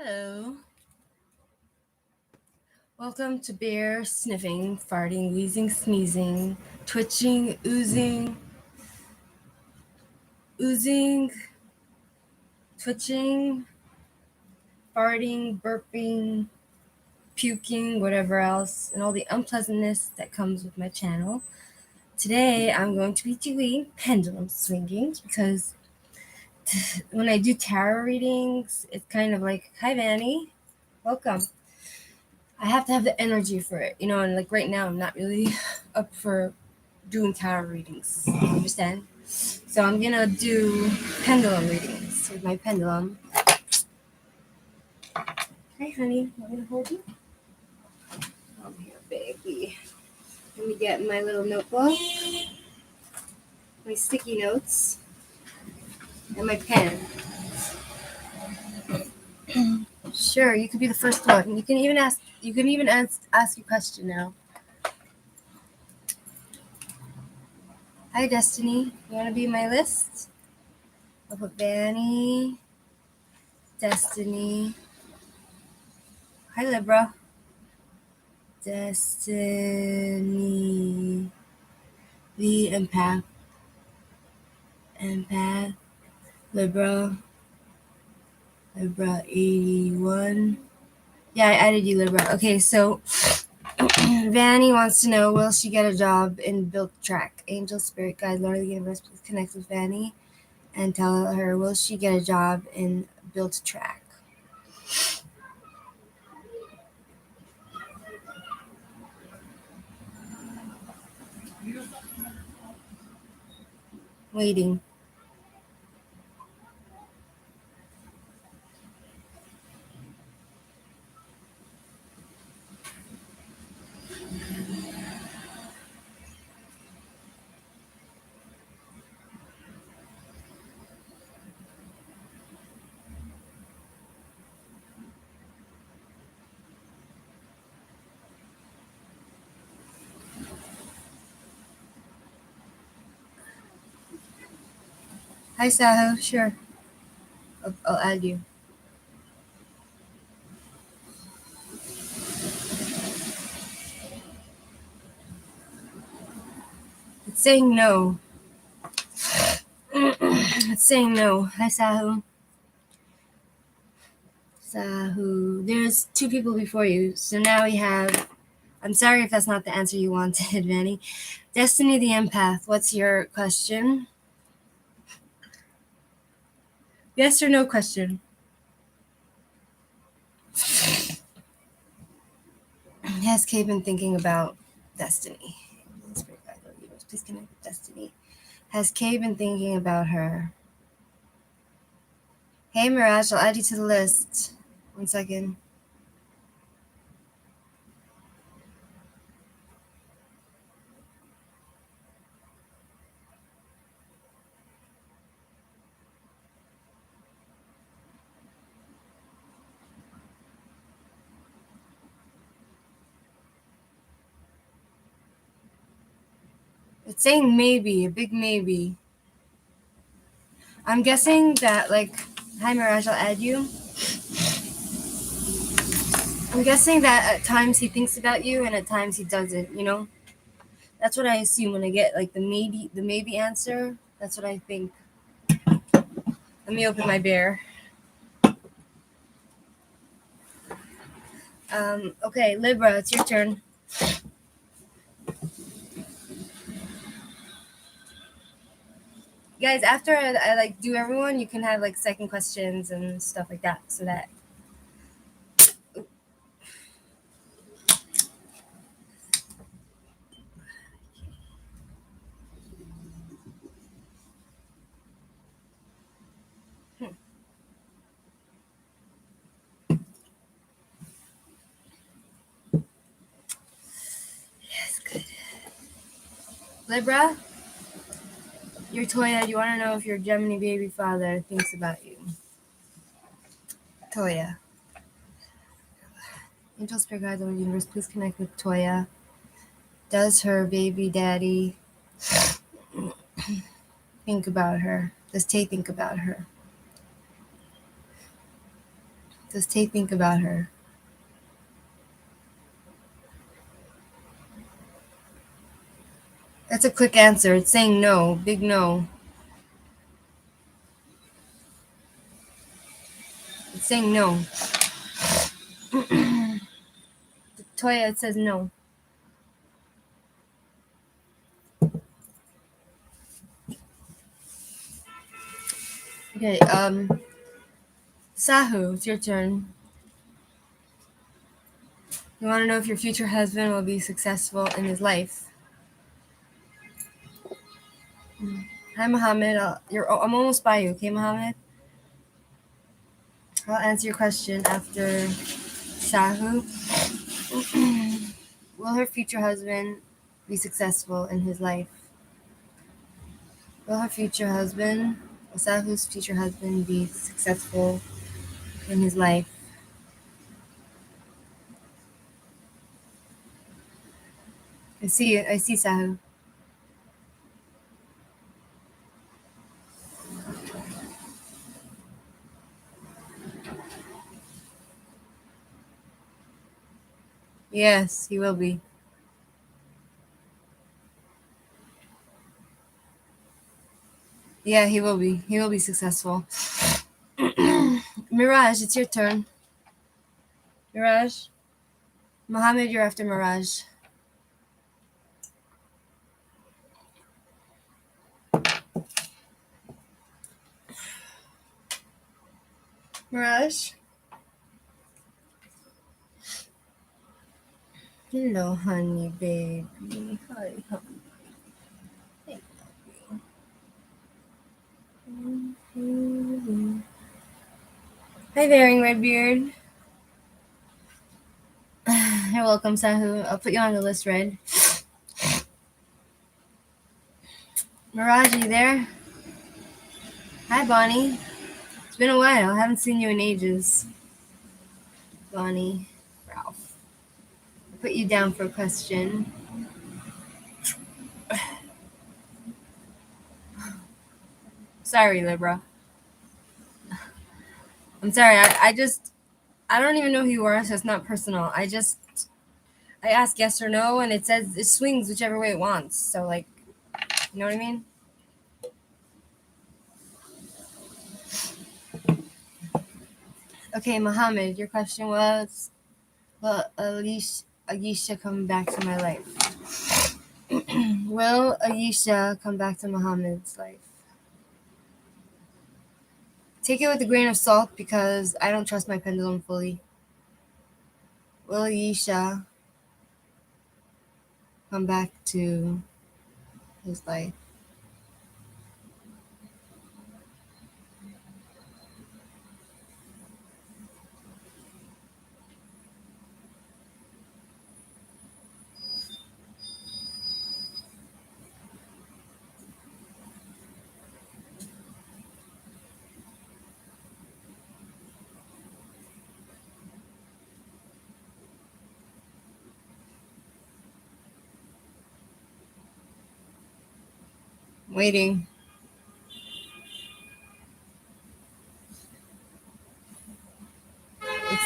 Hello. Welcome to bear sniffing, farting, wheezing, sneezing, twitching, oozing, twitching, farting, burping, puking, whatever else, and all the unpleasantness that comes with my channel. Today I'm going to be doing pendulum swinging because when I do tarot readings, it's kind of like, hi Vanny, welcome. I have to have the energy for it, and like right now I'm not really up for doing tarot readings. You understand? So I'm gonna do pendulum readings with my pendulum. Hi, honey. Want me to hold you? Come here, baby. Let me get my little notebook, my sticky notes, and my pen. Sure, you could be the first one. You can even ask. You can even ask your question now. Hi, Destiny. You want to be my list? I'll put Vanny, Destiny. Hi, Libra. Destiny. The empath, Libra 81. Yeah, I added you, Libra. Okay, so Vanny wants to know, will she get a job in Built Track? Angel, Spirit Guide, Lord of the Universe, please connect with Vanny and tell her, will she get a job in Built Track? Waiting. Hi, Saho. Sure. I'll add you. It's saying no. It's saying no. Hi, Sahu. Sahu. There's two people before you. So now we have. I'm sorry if that's not the answer you wanted, Vanny. Destiny the Empath, what's your question? Yes or no question? Has Kay been thinking about Destiny? Please connect with Destiny. Has Kay been thinking about her? Hey, Mirage, I'll add you to the list. 1 second. It's saying maybe, a big maybe. I'm guessing that, like, hi, Mirage, I'll add you. I'm guessing that at times he thinks about you and at times he doesn't, That's what I assume when I get, like, the maybe answer. That's what I think. Let me open my bear. Okay, Libra, it's your turn. Guys, after I like do everyone, you can have like second questions and stuff like that, so that. Yes, good. Libra, your Toya. Do you want to know if your Gemini baby father thinks about you? Toya. Angel Spirit Guide, Lord Universe, please connect with Toya. Does her baby daddy think about her? Does Tay think about her? Does Tay think about her? That's a quick answer. It's saying no. Big no. It's saying no. Toya, it says no. Okay, Sahu, it's your turn. You want to know if your future husband will be successful in his life. Hi, Mohammed. I'm almost by you, okay, Mohammed? I'll answer your question after Sahu. Will her future husband be successful in his life? Will her future husband, Sahu's future husband, be successful in his life? I see it. I see Sahu. Yes, he will be. Yeah, he will be. He will be successful. Mirage, it's your turn. Mirage. Mohammed, you're after Mirage. Mirage. Hello, honey, baby. Hi, honey. Hi there, Redbeard. You're welcome, Sahu. I'll put you on the list, Red. Mirage, you there? Hi, Bonnie. It's been a while. I haven't seen you in ages. Bonnie. Ralph. I'll put you down for a question. Sorry, Libra. I'm sorry. I don't even know who you are, so it's not personal. I ask yes or no, and it says it swings whichever way it wants. So, like, you know what I mean? Okay, Mohammed, your question was, will Aisha come back to my life? Will Aisha come back to Muhammad's life? Take it with a grain of salt because I don't trust my pendulum fully. Will Aisha come back to his life? Waiting.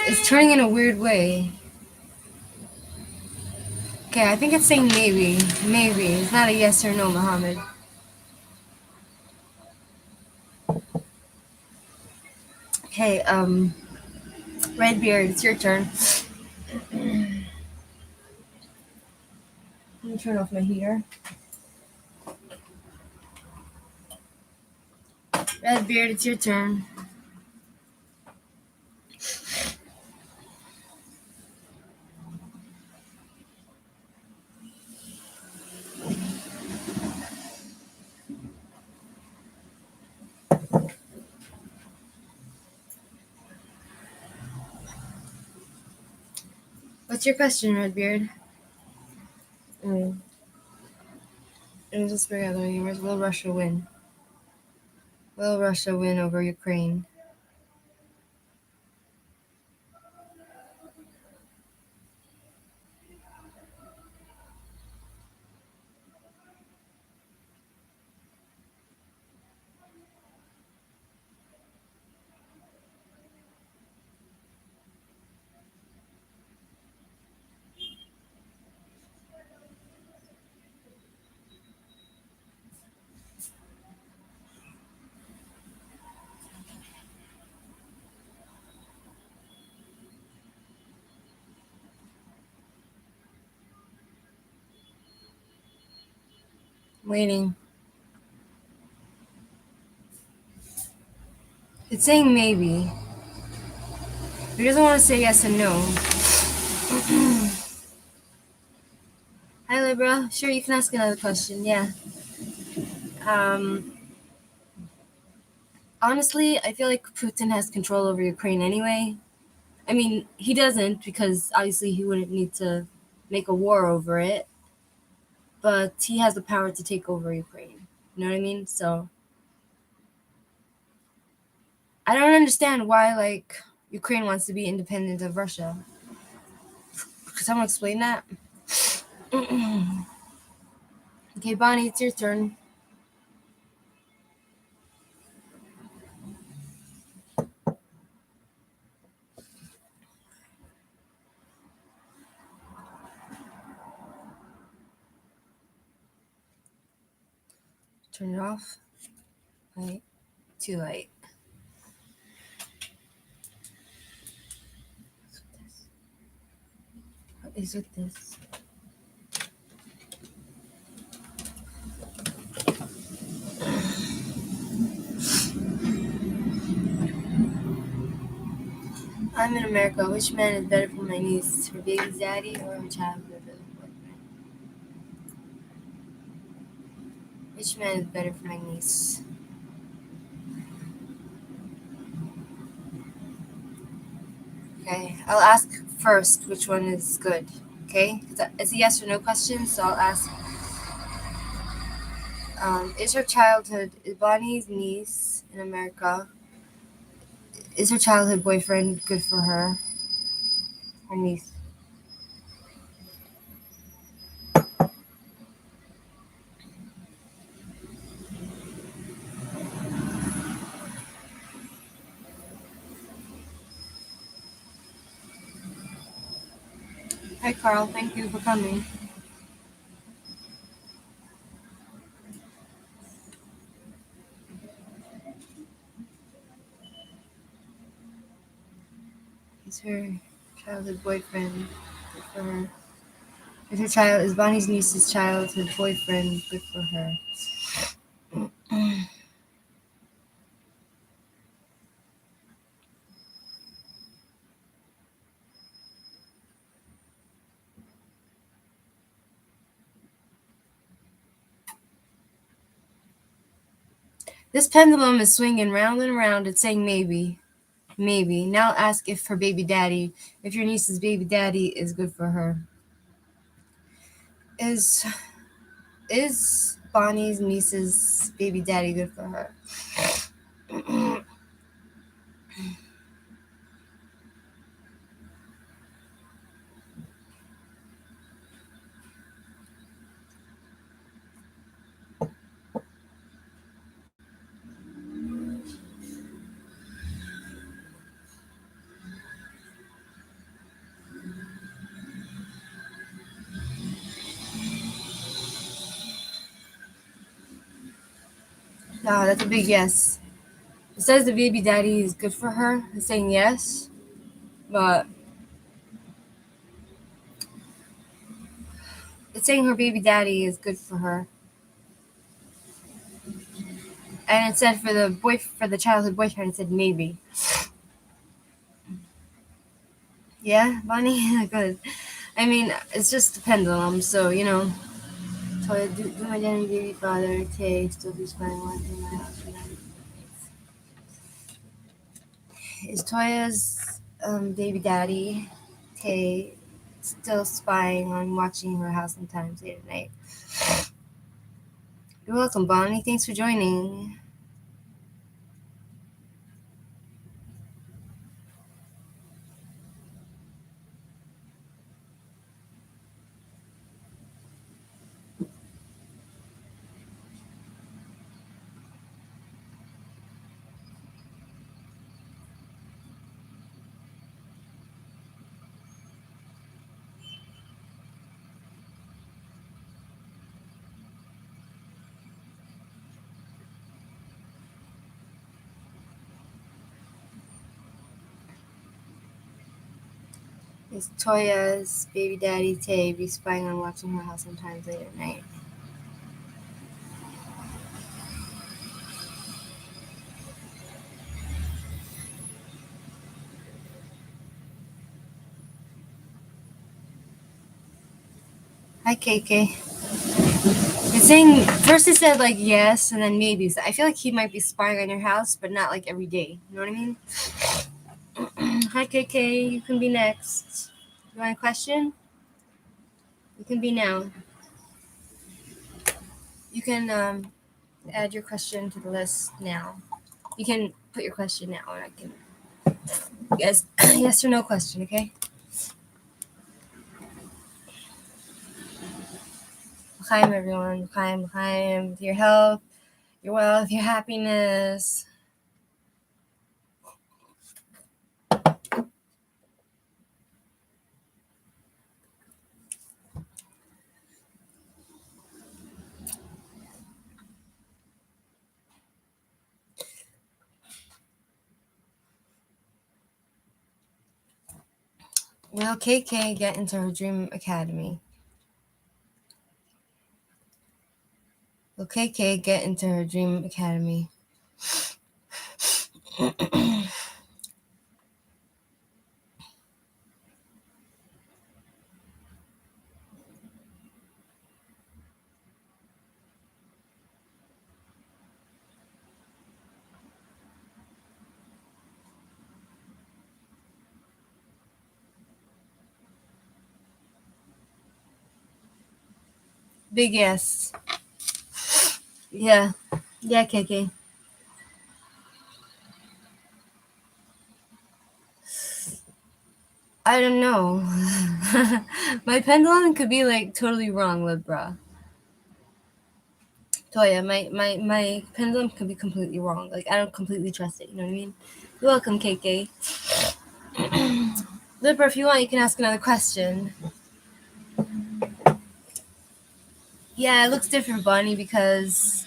It's turning in a weird way. Okay, I think it's saying maybe. Maybe. It's not a yes or no, Muhammad. Okay, Redbeard, it's your turn. Let me turn off my heater. Redbeard, it's your turn. What's your question, Redbeard? Mm. It was just very other humors. Will Russia win? Will Russia win over Ukraine? Waiting. It's saying maybe. It doesn't want to say yes and no. Hi, Libra. Sure, you can ask another question. Yeah. Um, Honestly, I feel like Putin has control over Ukraine anyway. I mean, he doesn't because obviously he wouldn't need to make a war over it, but he has the power to take over Ukraine. You know what I mean? So I don't understand why like Ukraine wants to be independent of Russia. Could someone explain that? Okay, Bonnie, it's your turn. Turn it off. Wait, too late. What is with this? I'm in America. Which man is better for my niece? Her baby's daddy or her childhood boyfriend? Which man is better for my niece? Okay, I'll ask first which one is good. Okay, it's a yes or no question, so I'll ask. Is her childhood is Bonnie's niece in America? Is her childhood boyfriend good for her? Her niece. Hi, Carl. Thank you for coming. Is her childhood boyfriend good for her? Is Bonnie's niece's childhood boyfriend good for her? This pendulum is swinging round and round. It's saying maybe, maybe. Now ask if her baby daddy, if your niece's baby daddy is good for her. Is is Bonnie's niece's baby daddy good for her? No, that's a big yes. It says the baby daddy is good for her. It's saying yes, but it's saying her baby daddy is good for her. And it said for the childhood boyfriend, it said maybe. Yeah, Bonnie, good. I mean, it's just a pendulum, so you know. Toya, do my daddy baby father Tay still be spying on in my house? Is Toya's baby daddy Tay still spying on watching her house sometimes late at night? You're welcome, Bonnie. Thanks for joining. Is Toya's baby daddy Tay be spying on watching her house sometimes late at night? Hi, KK. It's saying first it said like yes and then maybe. So I feel like he might be spying on your house, but not like every day. You know what I mean? Hi, KK. You can be next. You want a question? You can be now. You can add your question to the list now. You can put your question now, and I can yes yes or no question. Okay. L'chaim, everyone. L'chaim, l'chaim. With your health, your wealth, your happiness. Will KK get into her dream academy? Will KK get into her dream academy? Big yes. Yeah. Yeah, KK. I don't know. My pendulum could be like totally wrong, Libra. Toya, my pendulum could be completely wrong. Like I don't completely trust it, you know what I mean? You're welcome, KK. Libra, if you want, you can ask another question. Yeah, it looks different, Bonnie, because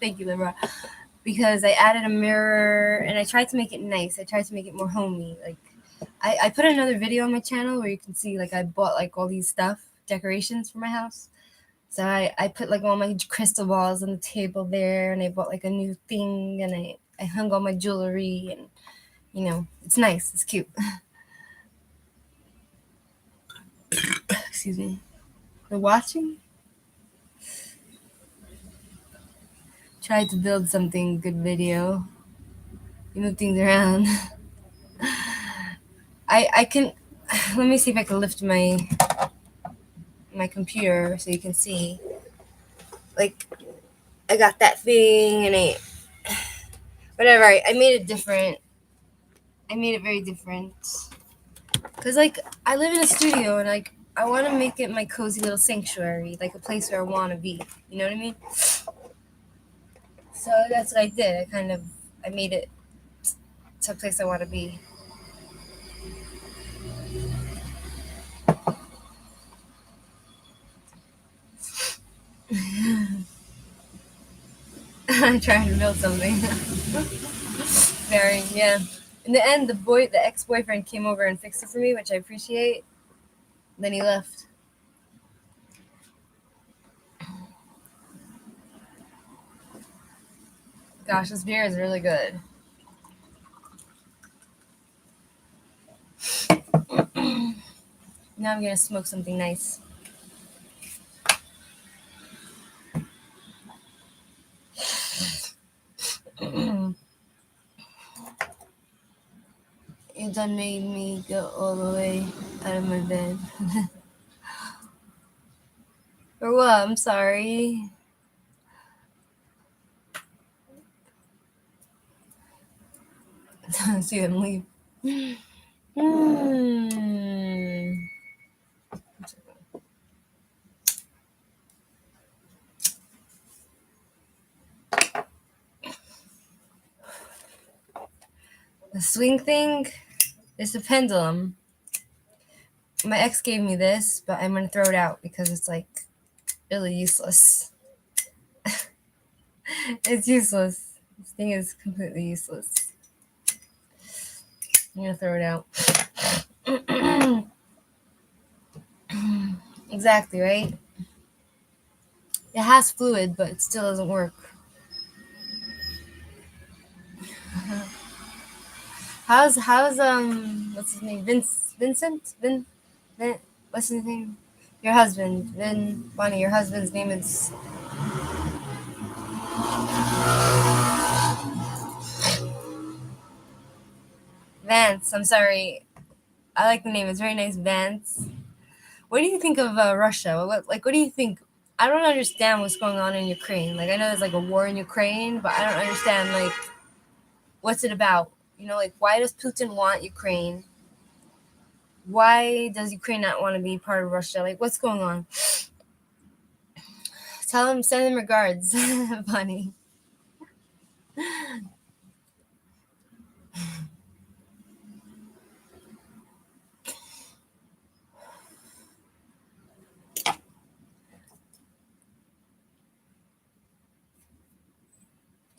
thank you, Libra. Because I added a mirror and I tried to make it nice. I tried to make it more homey. Like I put another video on my channel where you can see like I bought like all these stuff, decorations for my house. So I put like all my crystal balls on the table there and I bought like a new thing and I hung all my jewelry and you know, it's nice, it's cute. Excuse me. We're watching? Tried to build something good video. You move things around. I can let me see if I can lift my computer so you can see. Like I got that thing and I whatever. I made it different. I made it very different. Cause like I live in a studio and like I want to make it my cozy little sanctuary, like a place where I want to be. You know what I mean? So that's what I did. I made it to a place I want to be. I'm trying to build something. Very yeah. In the end, the ex-boyfriend, came over and fixed it for me, which I appreciate. Then he left. Gosh, this beer is really good. Now I'm gonna smoke something nice. You done made me go all the way out of my bed. For what? I'm sorry. See them leave. Mm. The swing thing is a pendulum. My ex gave me this, but I'm gonna throw it out because it's like really useless. It's useless. This thing is completely useless. I'm gonna throw it out. Exactly, right? It has fluid, but it still doesn't work. How's what's his name? Vincent? Vin what's his name? Your husband, Bonnie, your husband's name is Vance. I'm sorry. I like the name. It's very nice, Vance. What do you think of Russia? What do you think? I don't understand what's going on in Ukraine. Like, I know there's like a war in Ukraine, but I don't understand like what's it about. Like, why does Putin want Ukraine? Why does Ukraine not want to be part of Russia? Like, what's going on? Tell him, send him regards, Bunny.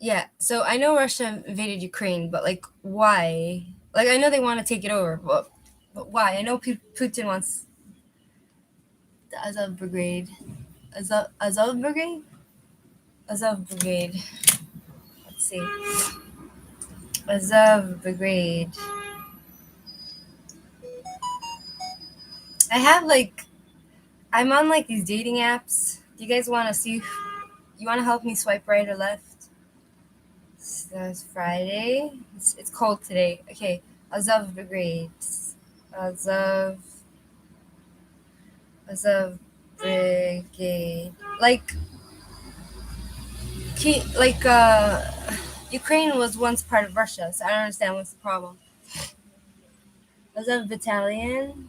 Yeah, so I know Russia invaded Ukraine, but like, why? Like, I know they want to take it over, but why? I know Putin wants the Azov Brigade. Azov Brigade? Azov Brigade. Let's see. Azov Brigade. I have like, I'm on like these dating apps. Do you guys want to see? You want to help me swipe right or left? So it's Friday. It's cold today. Okay. Azov Brigade. Azov. Azov Brigade. Like, Ukraine was once part of Russia, so I don't understand what's the problem. Azov Battalion.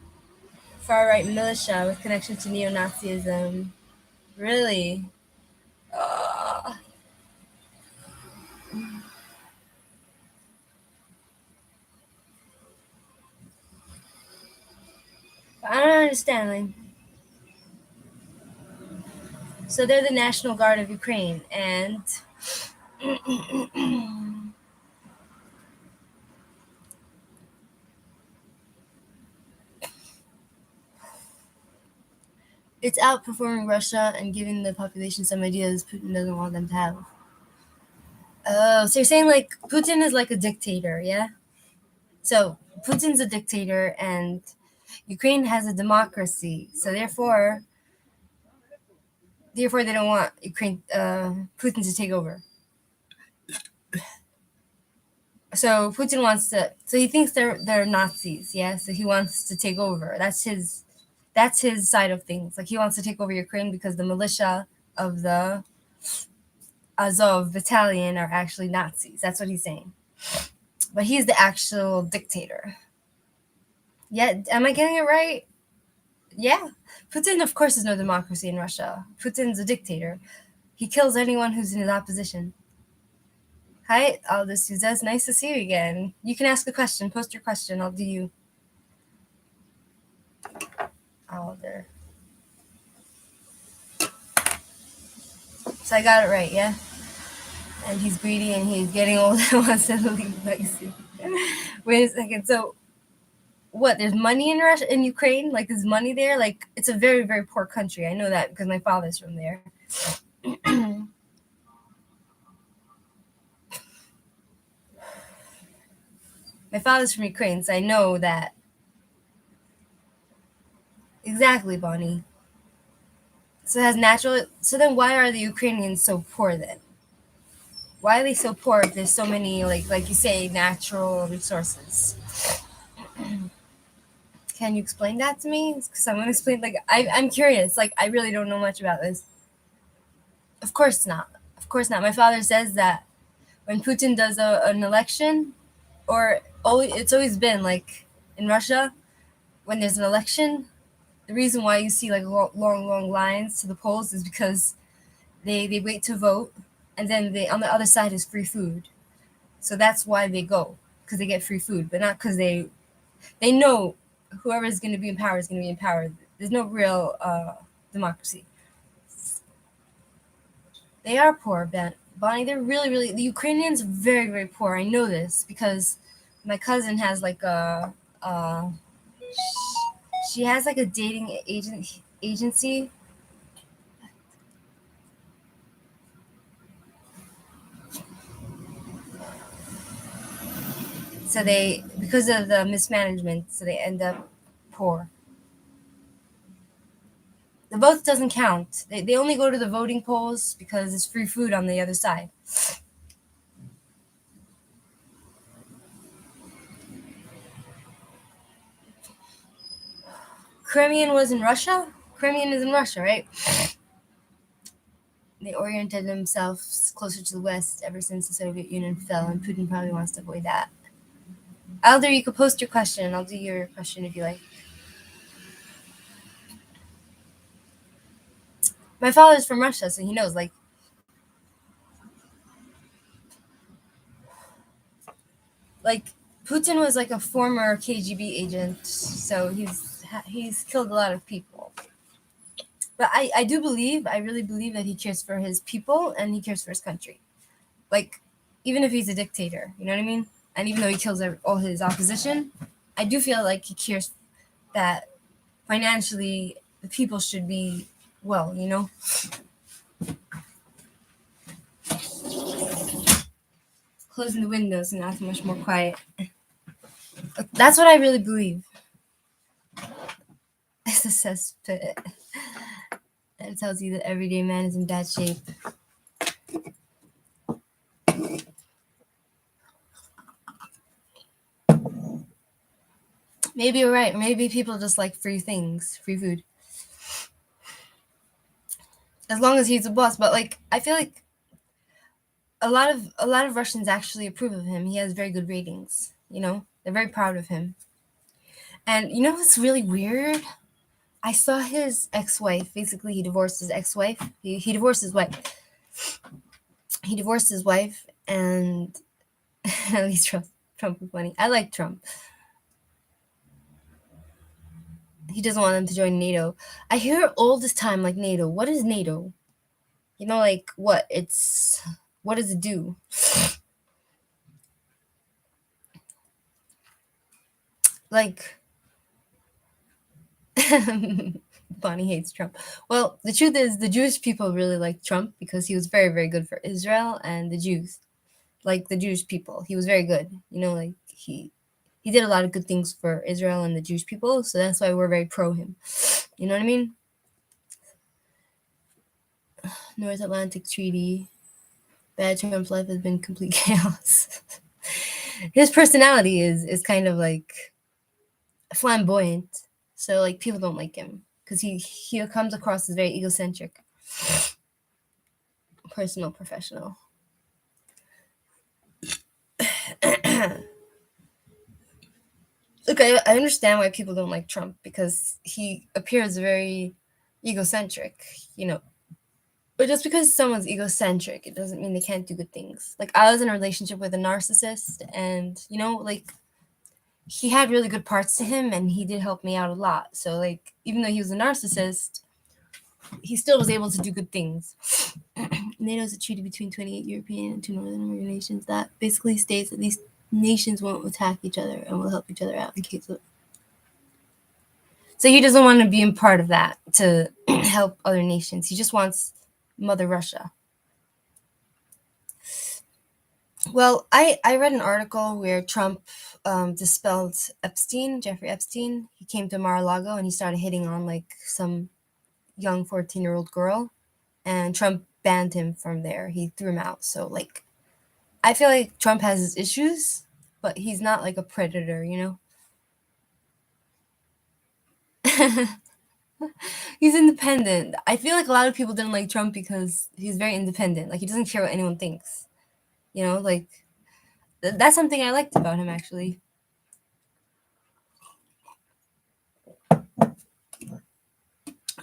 Far right militia with connection to neo Nazism. Really? Uh, I don't understand. So they're the National Guard of Ukraine, and it's outperforming Russia and giving the population some ideas Putin doesn't want them to have. Oh, so you're saying like Putin is like a dictator, yeah? So Putin's a dictator, and Ukraine has a democracy. So therefore, they don't want Putin to take over. So Putin wants to. So he thinks they're Nazis, yeah. So he wants to take over. That's his side of things. Like, he wants to take over Ukraine because the militia of the Azov battalion are actually Nazis. That's what he's saying. But he's the actual dictator. Yeah, am I getting it right? Yeah. Putin, of course, is no democracy in Russia. Putin's a dictator. He kills anyone who's in his opposition. Hi, Aldous Souza. Nice to see you again. You can ask a question. Post your question. I'll do you. Alder. So I got it right, yeah? And he's greedy and he's getting old and wants to leave legacy. Wait a second. So, what? There's money in Russia, in Ukraine? Like, there's money there? Like, it's a very, very poor country. I know that because my father's from there. My father's from Ukraine, so I know that. Exactly, Bonnie. So it has natural. So then, why are the Ukrainians so poor then? Why are they so poor if there's so many, like you say, natural resources? Can you explain that to me? Because I'm gonna explain. Like, I'm curious. Like, I really don't know much about this. Of course not. Of course not. My father says that when Putin does an election, or it's always been like in Russia, when there's an election, the reason why you see like long lines to the polls is because they wait to vote, and then they, on the other side, is free food. So that's why they go, because they get free food, but not because they know whoever is going to be in power is going to be in power. There's no real democracy. They are poor, Bonnie. They're really. The Ukrainians are very, very poor. I know this because my cousin has like she has like a dating agency. So they, because of the mismanagement, so they end up poor. The votes doesn't count. They only go to the voting polls because it's free food on the other side. Crimean was in Russia? Crimean is in Russia, right? They oriented themselves closer to the West ever since the Soviet Union fell, and Putin probably wants to avoid that. Alder, you could post your question. I'll do your question if you like. My father's from Russia, so he knows. Like Putin was like a former KGB agent, so he's killed a lot of people. But I do believe, I really believe that he cares for his people and he cares for his country. Like, even if he's a dictator, you know what I mean? And even though he kills all his opposition, I do feel like he cares that financially the people should be well, you know? Closing the windows and acting much more quiet. That's what I really believe. It's a cesspit. It tells you that everyday man is in bad shape. Maybe you're right. Maybe people just like free things, free food. As long as he's a boss. But like, I feel like a lot of Russians actually approve of him. He has very good ratings. You know, they're very proud of him. And you know what's really weird? I saw his ex-wife. Basically, he divorced his ex-wife. He divorced his wife. He divorced his wife, and at least Trump is funny. I like Trump. He doesn't want them to join NATO. I hear all this time, like, NATO. What is NATO? You know, like, what? What does it do? Like, Bonnie hates Trump. Well, the truth is, the Jewish people really like Trump because he was very, very good for Israel and the Jews. Like, the Jewish people. He was very good. You know, like, he did a lot of good things for Israel and the Jewish people, so that's why we're very pro him. You know what I mean? North Atlantic Treaty. Bad Trump's life has been complete chaos. His personality is kind of like flamboyant, so like people don't like him because he comes across as very egocentric, personal, professional. Look, I understand why people don't like Trump because he appears very egocentric, you know. But just because someone's egocentric, it doesn't mean they can't do good things. Like, I was in a relationship with a narcissist, and, you know, like, he had really good parts to him, and he did help me out a lot. So, like, even though he was a narcissist, he still was able to do good things. NATO is a treaty between 28 European and 2 Northern American nations that basically states that these nations won't attack each other and will help each other out in case of. So he doesn't want to be a part of that to help other nations. He just wants Mother Russia. Well, I read an article where Trump dispelled Jeffrey Epstein. He came to Mar-a-Lago and he started hitting on like some young 14-year-old girl, and Trump banned him from there. He threw him out. So like, I feel like Trump has his issues, but he's not like a predator, you know? He's independent. I feel like a lot of people didn't like Trump because he's very independent. Like, he doesn't care what anyone thinks. You know, like, that's something I liked about him, actually.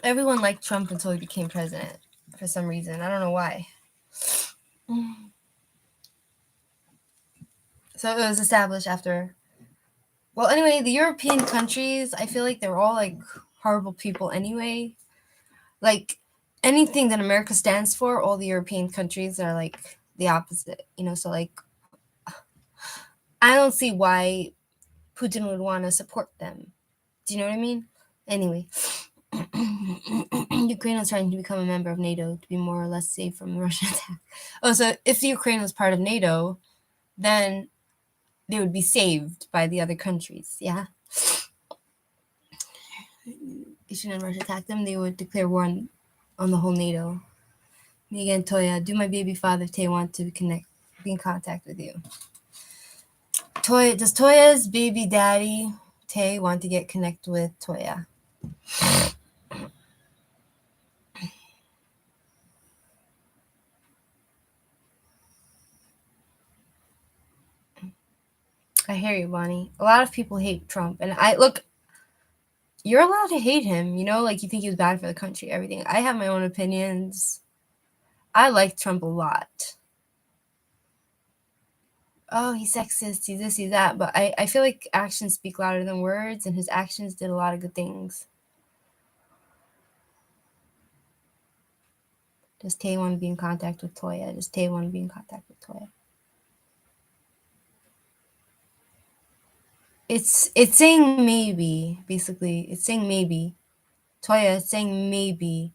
Everyone liked Trump until he became president for some reason. I don't know why. So it was established after. Well, anyway, the European countries, I feel like they're all like horrible people anyway. Like, anything that America stands for, all the European countries are like the opposite, you know? So like, I don't see why Putin would want to support them. Do you know what I mean? Anyway, Ukraine was trying to become a member of NATO to be more or less safe from the Russian attack. Oh, so if the Ukraine was part of NATO, then they would be saved by the other countries, yeah? Israel and Russia attacked them, they would declare war on the whole NATO. Me again, Toya, do my baby father Tay want to be in contact with you? Does Toya's baby daddy Tay want to get connect with Toya? I hear you, Bonnie. A lot of people hate Trump, and you're allowed to hate him. Like you think he was bad for the country, everything. I have my own opinions. I like Trump a lot. Oh, he's sexist, he's this, he's that. But I feel like actions speak louder than words, and his actions did a lot of good things. Does Tay want to be in contact with Toya? Does Tay want to be in contact with Toya? It's saying maybe, basically. It's saying maybe. Toya, it's saying maybe.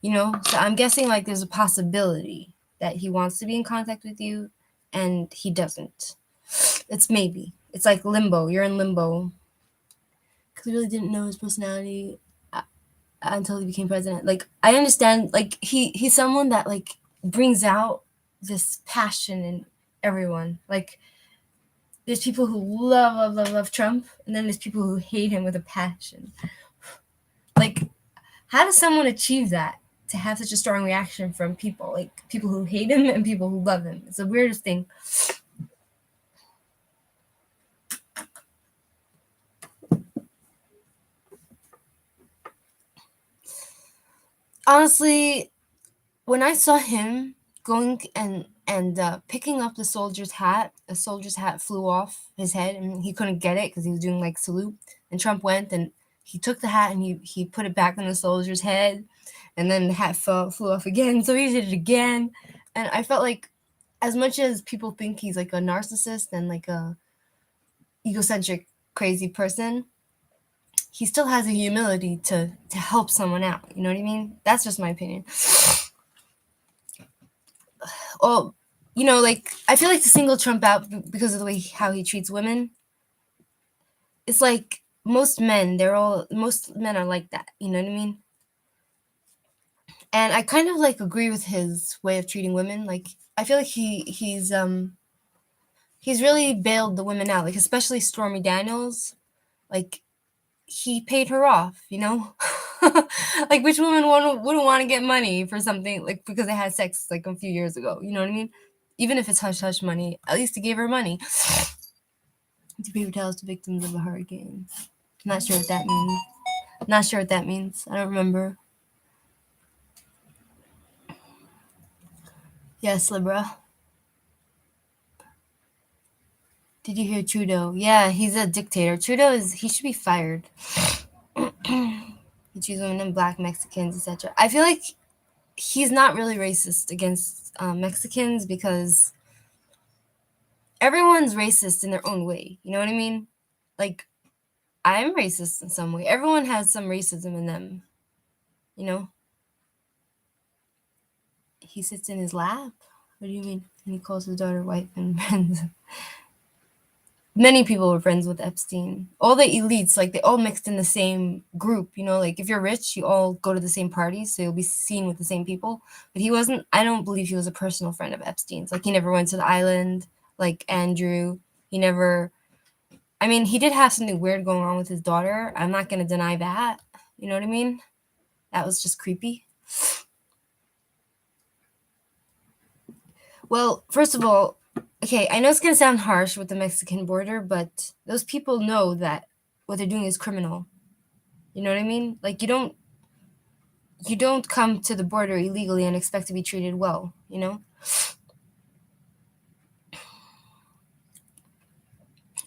So I'm guessing like there's a possibility that he wants to be in contact with you and he doesn't. It's maybe. It's like limbo. You're in limbo. Because we really didn't know his personality until he became president. Like, I understand, like, he's someone that, like, brings out this passion in everyone. Like, there's people who love Trump, and then there's people who hate him with a passion. Like, how does someone achieve that? To have such a strong reaction from people, like people who hate him and people who love him. It's the weirdest thing. Honestly, when I saw him going and picking up the soldier's hat, a soldier's hat flew off his head and he couldn't get it because he was doing like salute. And Trump went and he took the hat and he put it back on the soldier's head, and then the hat flew off again. So he did it again, and I felt like, as much as people think he's like a narcissist and like a egocentric, crazy person, he still has the humility to help someone out. You know what I mean? That's just my opinion. Well, like I feel like to single Trump out because of the way how he treats women, it's like most men are like that. You know what I mean? And I kind of like agree with his way of treating women. Like I feel like he's really bailed the women out, like especially Stormy Daniels. Like he paid her off, like which woman wouldn't want to get money for something like because they had sex like a few years ago, you know what I mean? Even if it's hush hush money, at least he gave her money to pay hotels to victims of a hurricane. Not sure what that means. I don't remember. Yes, Libra. Did you hear Trudeau? Yeah, he's a dictator. He should be fired. He chooses women and black Mexicans, etc. I feel like he's not really racist against Mexicans because everyone's racist in their own way. You know what I mean? Like, I'm racist in some way. Everyone has some racism in them. He sits in his lap. What do you mean? And he calls his daughter white and friends. Many people were friends with Epstein. All the elites, like they all mixed in the same group. Like if you're rich, you all go to the same parties, so you'll be seen with the same people. But he wasn't. I don't believe he was a personal friend of Epstein's. Like he never went to the island. Like Andrew, he never. I mean, he did have something weird going on with his daughter. I'm not going to deny that. You know what I mean? That was just creepy. Well, first of all, okay, I know it's going to sound harsh with the Mexican border, but those people know that what they're doing is criminal. You know what I mean? Like you don't come to the border illegally and expect to be treated well,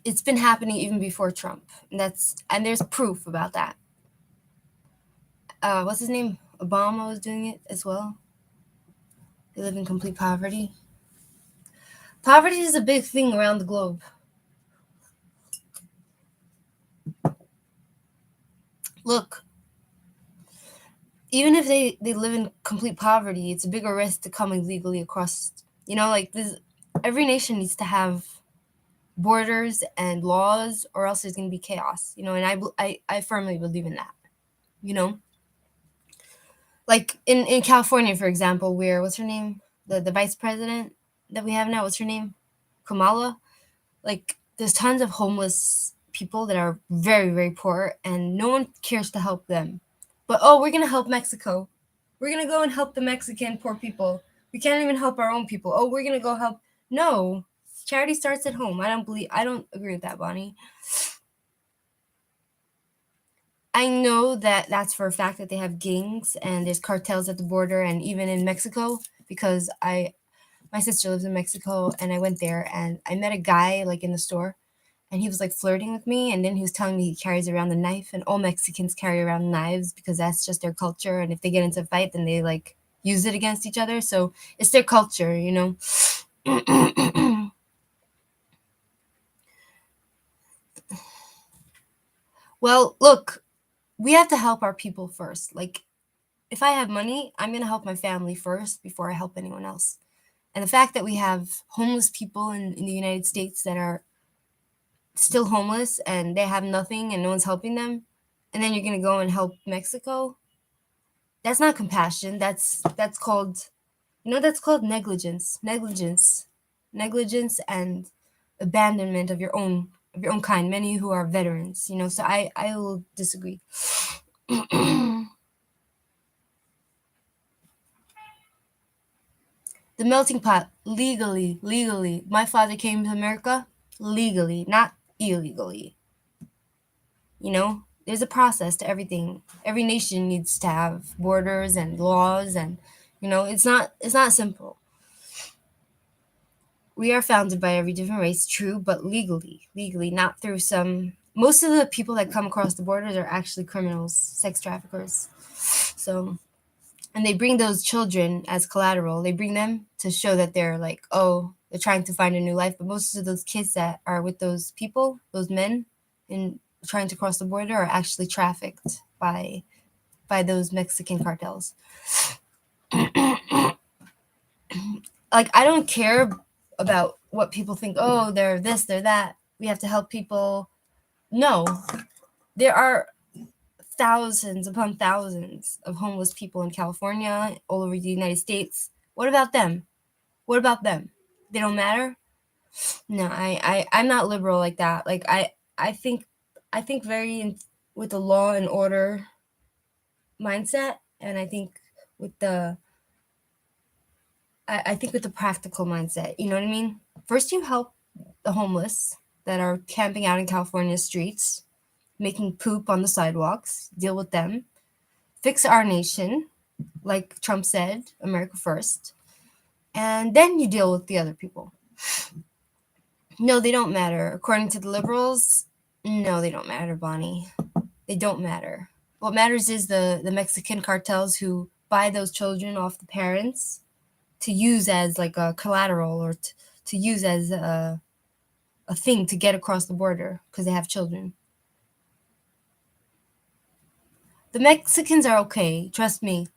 It's been happening even before Trump. And there's proof about that. What's his name? Obama was doing it as well. They live in complete poverty. Poverty is a big thing around the globe. Look, even if they live in complete poverty, it's a bigger risk to come illegally across. Like this, every nation needs to have borders and laws, or else there's going to be chaos. And I firmly believe in that. you know, like in California, for example, where what's her name, the vice president that we have now, what's her name, Kamala. Like there's tons of homeless people that are very very poor, and no one cares to help them. But oh, we're gonna help Mexico. We're gonna go and help the Mexican poor people. We can't even help our own people. Oh, we're gonna go help. No, charity starts at home. I don't agree with that, Bonnie. I know that that's for a fact that they have gangs and there's cartels at the border and even in Mexico, because I my sister lives in Mexico and I went there and I met a guy like in the store, and he was like flirting with me, and then he was telling me he carries around a knife, and all Mexicans carry around knives because that's just their culture, and if they get into a fight then they like use it against each other, so it's their culture, you know. Well, look, we have to help our people first. Like if I have money, I'm going to help my family first before I help anyone else. And the fact that we have homeless people in the United States that are still homeless and they have nothing and no one's helping them, and then you're going to go and help Mexico, that's not compassion. That's called, you know, that's called negligence and abandonment of your own kind, many who are veterans, you know. So I will disagree. The melting pot, legally. My father came to America legally, not illegally. You know, there's a process to everything. Every nation needs to have borders and laws, and you know, it's not simple. We are founded by every different race, true, but legally, not through some. Most of the people that come across the borders are actually criminals, sex traffickers. So, and they bring those children as collateral. They bring them to show that they're like, oh, they're trying to find a new life. But most of those kids that are with those people, those men, in trying to cross the border, are actually trafficked by those Mexican cartels. Like I don't care about what people think. Oh, they're this, they're that. We have to help people. No, there are thousands upon thousands of homeless people in California, all over the United States. What about them? What about them? They don't matter. No, I'm not liberal like that. Like I think very with the law and order mindset, and I think with the I think with the practical mindset. You know what I mean? First, you help the homeless that are camping out in California streets, making poop on the sidewalks. Deal with them. Fix our nation, like Trump said, America first, and then you deal with the other people. No, they don't matter. According to the liberals, no, they don't matter, Bonnie. They don't matter. What matters is the Mexican cartels who buy those children off the parents to use as like a collateral, or to use as a thing to get across the border because they have children. The Mexicans are okay, trust me.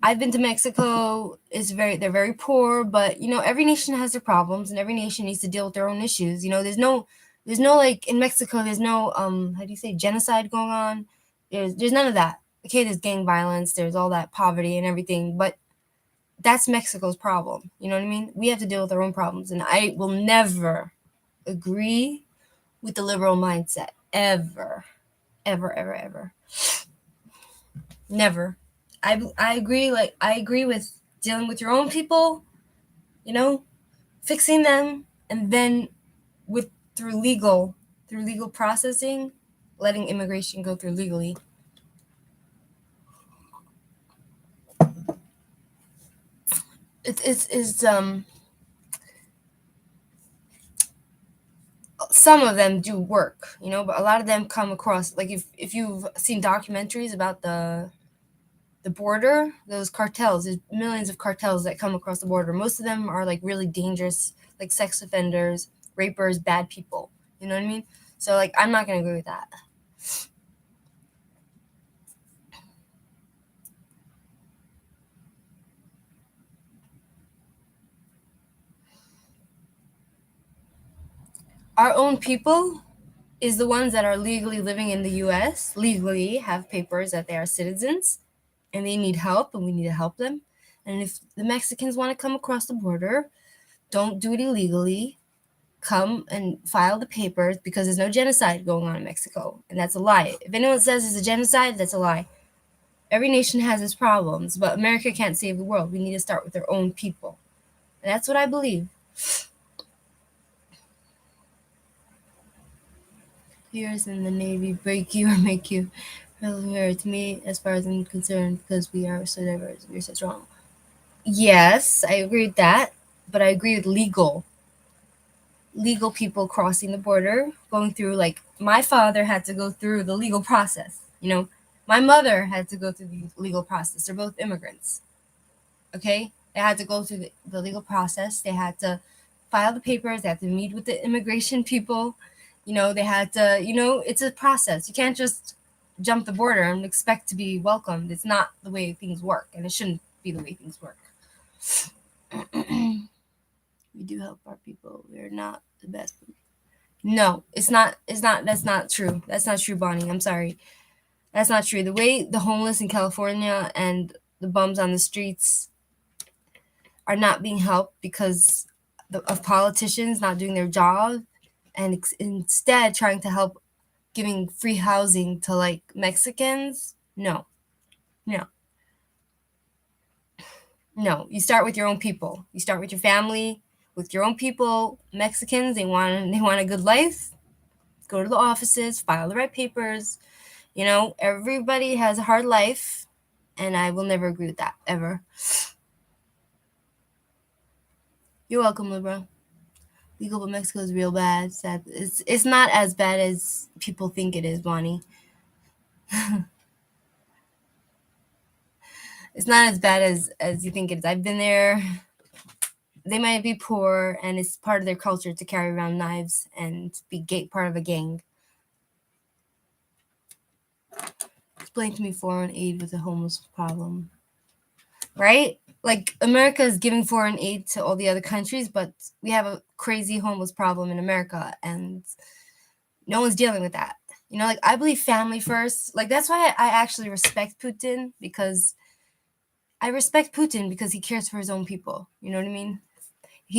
I've been to Mexico. They're very poor, but you know, every nation has their problems and every nation needs to deal with their own issues. You know, there's no like in Mexico, there's no how do you say, genocide going on. There's none of that. Okay, there's gang violence, there's all that poverty and everything, but that's Mexico's problem. You know what I mean? We have to deal with our own problems, and I will never agree with the liberal mindset ever, ever. Never. I agree. Like I agree with dealing with your own people. You know, fixing them, and then with through legal processing, letting immigration go through legally. It's some of them do work, you know, but a lot of them come across, like if you've seen documentaries about the border, those cartels, there's millions of cartels that come across the border. Most of them are like really dangerous, like sex offenders, rapers, bad people. You know what I mean? So like I'm not gonna agree with that. Our own people, is the ones that are legally living in the US, legally have papers that they are citizens and they need help and we need to help them. And if the Mexicans want to come across the border, don't do it illegally. Come and file the papers because there's no genocide going on in Mexico. And that's a lie. If anyone says it's a genocide, that's a lie. Every nation has its problems, but America can't save the world. We need to start with our own people. And that's what I believe. Years in the Navy break you or make you. To me, as far as I'm concerned, because we are so diverse, we're so strong. Yes, I agree with that, but I agree with legal people crossing the border, going through, like, my father had to go through the legal process. My mother had to go through the legal process. They're both immigrants. Okay, they had to go through the legal process. They had to file the papers. They had to meet with the immigration people. They had to. It's a process. You can't just jump the border and expect to be welcomed. It's not the way things work, and it shouldn't be the way things work. We do help our people. We're not the best. No, it's not. It's not. That's not true. That's not true, Bonnie. I'm sorry. That's not true. The way the homeless in California and the bums on the streets are not being helped because of politicians not doing their job and instead trying to help giving free housing to, like, Mexicans. No, no, no. You start with your own people. You start with your family, with your own people. Mexicans, they want a good life. Go to the offices, file the right papers. Everybody has a hard life, and I will never agree with that ever. You're welcome, Libra. Legal but Mexico is real bad. Sad. It's not as bad as people think it is, Bonnie. It's not as bad as you think it is. I've been there. They might be poor, and it's part of their culture to carry around knives and be part of a gang. Explain to me foreign aid with a homeless problem. Right? Like, America is giving foreign aid to all the other countries, but we have a crazy homeless problem in America, and no one's dealing with that. Like, I believe family first. Like, that's why I actually respect Putin, because he cares for his own people. You know what I mean?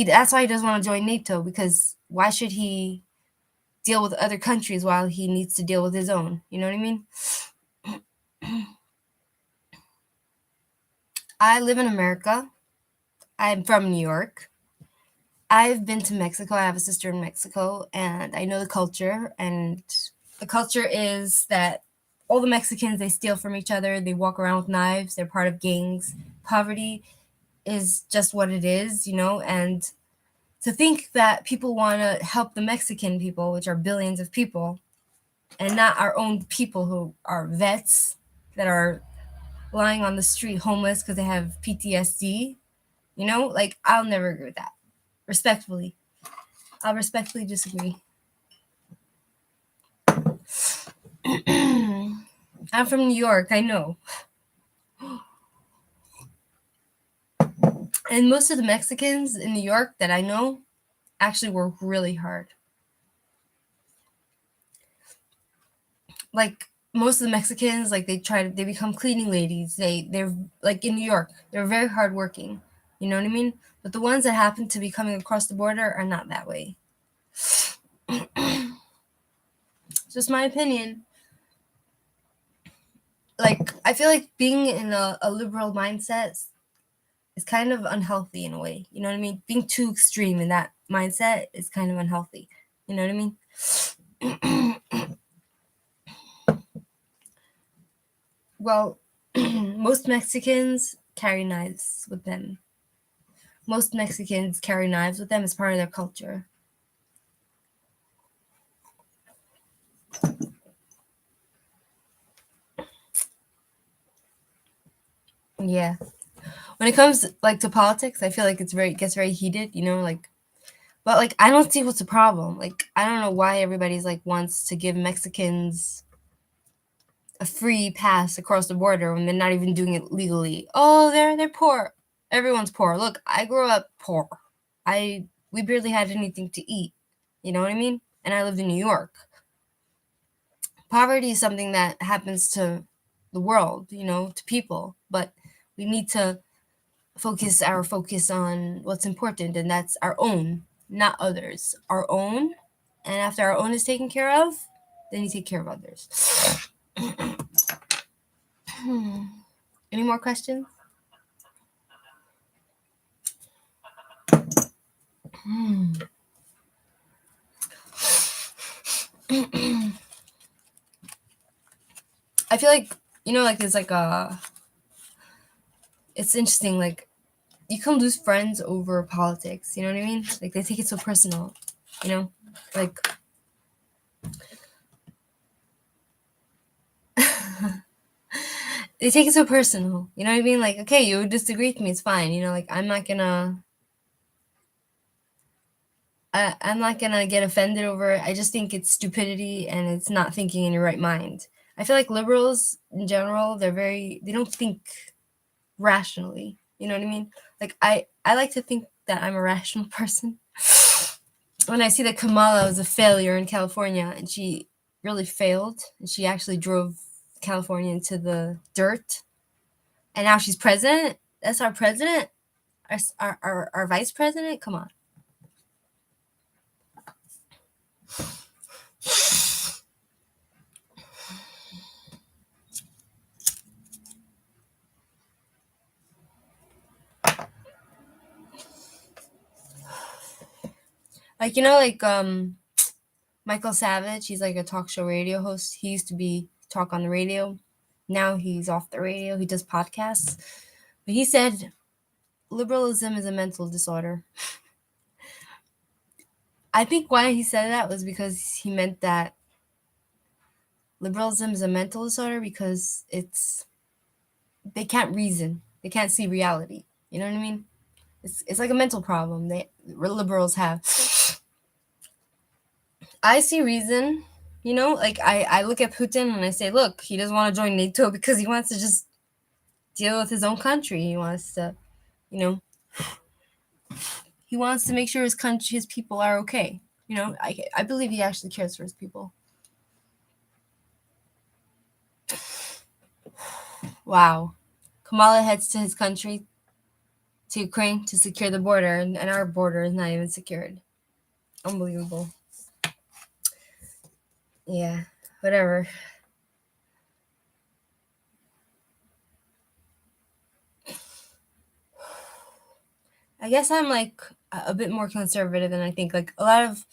That's why he doesn't want to join NATO, because why should he deal with other countries while he needs to deal with his own? You know what I mean? I live in America. I'm from New York. I've been to Mexico. I have a sister in Mexico, and I know the culture. And the culture is that all the Mexicans, they steal from each other. They walk around with knives. They're part of gangs. Poverty is just what it is, and to think that people want to help the Mexican people, which are billions of people, and not our own people who are vets that are lying on the street homeless because they have PTSD, like, I'll never agree with that. Respectfully. I'll respectfully disagree. I'm from New York, I know. And most of the Mexicans in New York that I know actually work really hard. Like, most of the Mexicans, like, they become cleaning ladies. They're like, in New York, they're very hardworking. You know what I mean? But the ones that happen to be coming across the border are not that way. Just my opinion. Like, I feel like being in a liberal mindset is kind of unhealthy in a way. You know what I mean? Being too extreme in that mindset is kind of unhealthy. You know what I mean? Well, most Mexicans carry knives with them. Most Mexicans carry knives with them as part of their culture. Yeah. When it comes, like, to politics, I feel like it gets very heated, like, but, like, I don't see what's the problem. Like, I don't know why everybody's, like, wants to give Mexicans a free pass across the border when they're not even doing it legally. Oh, they're poor. Everyone's poor. Look, I grew up poor. We barely had anything to eat. You know what I mean? And I lived in New York. Poverty is something that happens to the world, to people, but we need to focus on what's important, and that's our own, not others. Our own, and after our own is taken care of, then you take care of others. Any more questions? I feel like, like there's like it's interesting, like you can lose friends over politics, you know what I mean? Like they take it so personal, like they take it so personal, you know what I mean? Like, okay, you disagree with me, it's fine, like I'm not gonna get offended over it. I just think it's stupidity and it's not thinking in your right mind. I feel like liberals in general, they don't think rationally. You know what I mean? Like I like to think that I'm a rational person. When I see that Kamala was a failure in California and she really failed and she actually drove California into the dirt, and now she's president. That's our president, our vice president. Come on. Like Michael Savage, he's like a talk show radio host. He used to be talk on the radio. Now he's off the radio. He does podcasts. But he said liberalism is a mental disorder. I think why he said that was because he meant that liberalism is a mental disorder because they can't reason. They can't see reality. You know what I mean? It's like a mental problem liberals have. I see reason, like I look at Putin and I say, look, he doesn't want to join NATO because he wants to just deal with his own country. He wants to, he wants to make sure his people are okay. I believe he actually cares for his people. Wow. Kamala heads to his country, to Ukraine, to secure the border, and our border is not even secured. Unbelievable. Yeah, whatever. I guess I'm like a bit more conservative than I think. Like a lot of,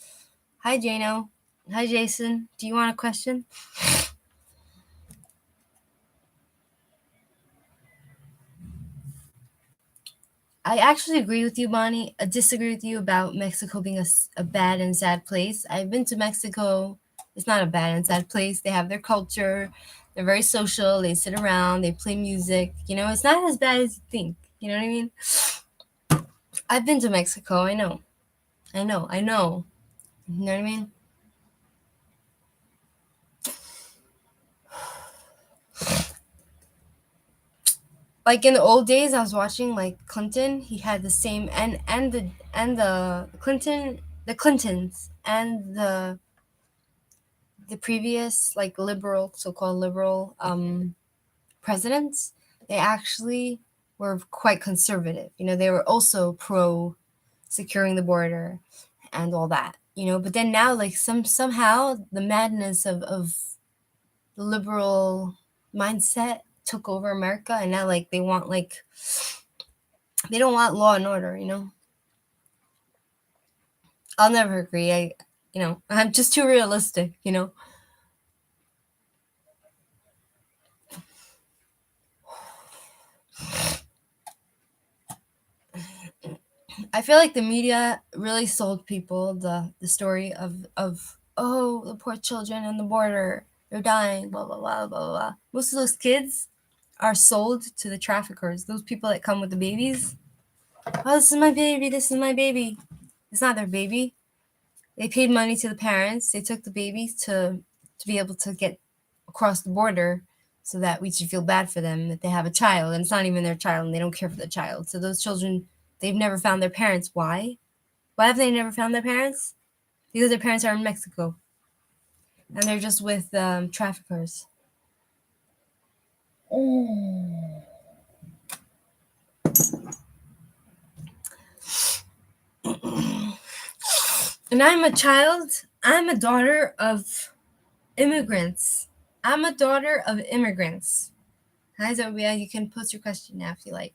hi Jano, hi Jason. Do you want a question? I actually agree with you, Bonnie. I disagree with you about Mexico being a bad and sad place. I've been to Mexico. It's not a bad and sad place. They have their culture. They're very social. They sit around. They play music. It's not as bad as you think. You know what I mean? I've been to Mexico. I know. You know what I mean? Like in the old days, I was watching like Clinton. He had the same the Clintons and the previous like so-called liberal presidents. They actually were quite conservative. They were also pro securing the border and all that. But then now like somehow the madness of the liberal mindset took over America, and now like they don't want law and order. I'll never agree. I'm just too realistic. I feel like the media really sold people the story of oh, the poor children on the border, they're dying, blah blah blah blah blah. Most of those kids are sold to the traffickers. Those people that come with the babies. Oh, this is my baby. This is my baby. It's not their baby. They paid money to the parents. They took the baby to be able to get across the border, so that we should feel bad for them that they have a child, and it's not even their child, and they don't care for the child. So those children, they've never found their parents. Why? Why have they never found their parents? Because their parents are in Mexico. and they're just with traffickers. And I'm a child. I'm a daughter of immigrants. I'm a daughter of immigrants. Hi, Zobia. You can post your question now if you like.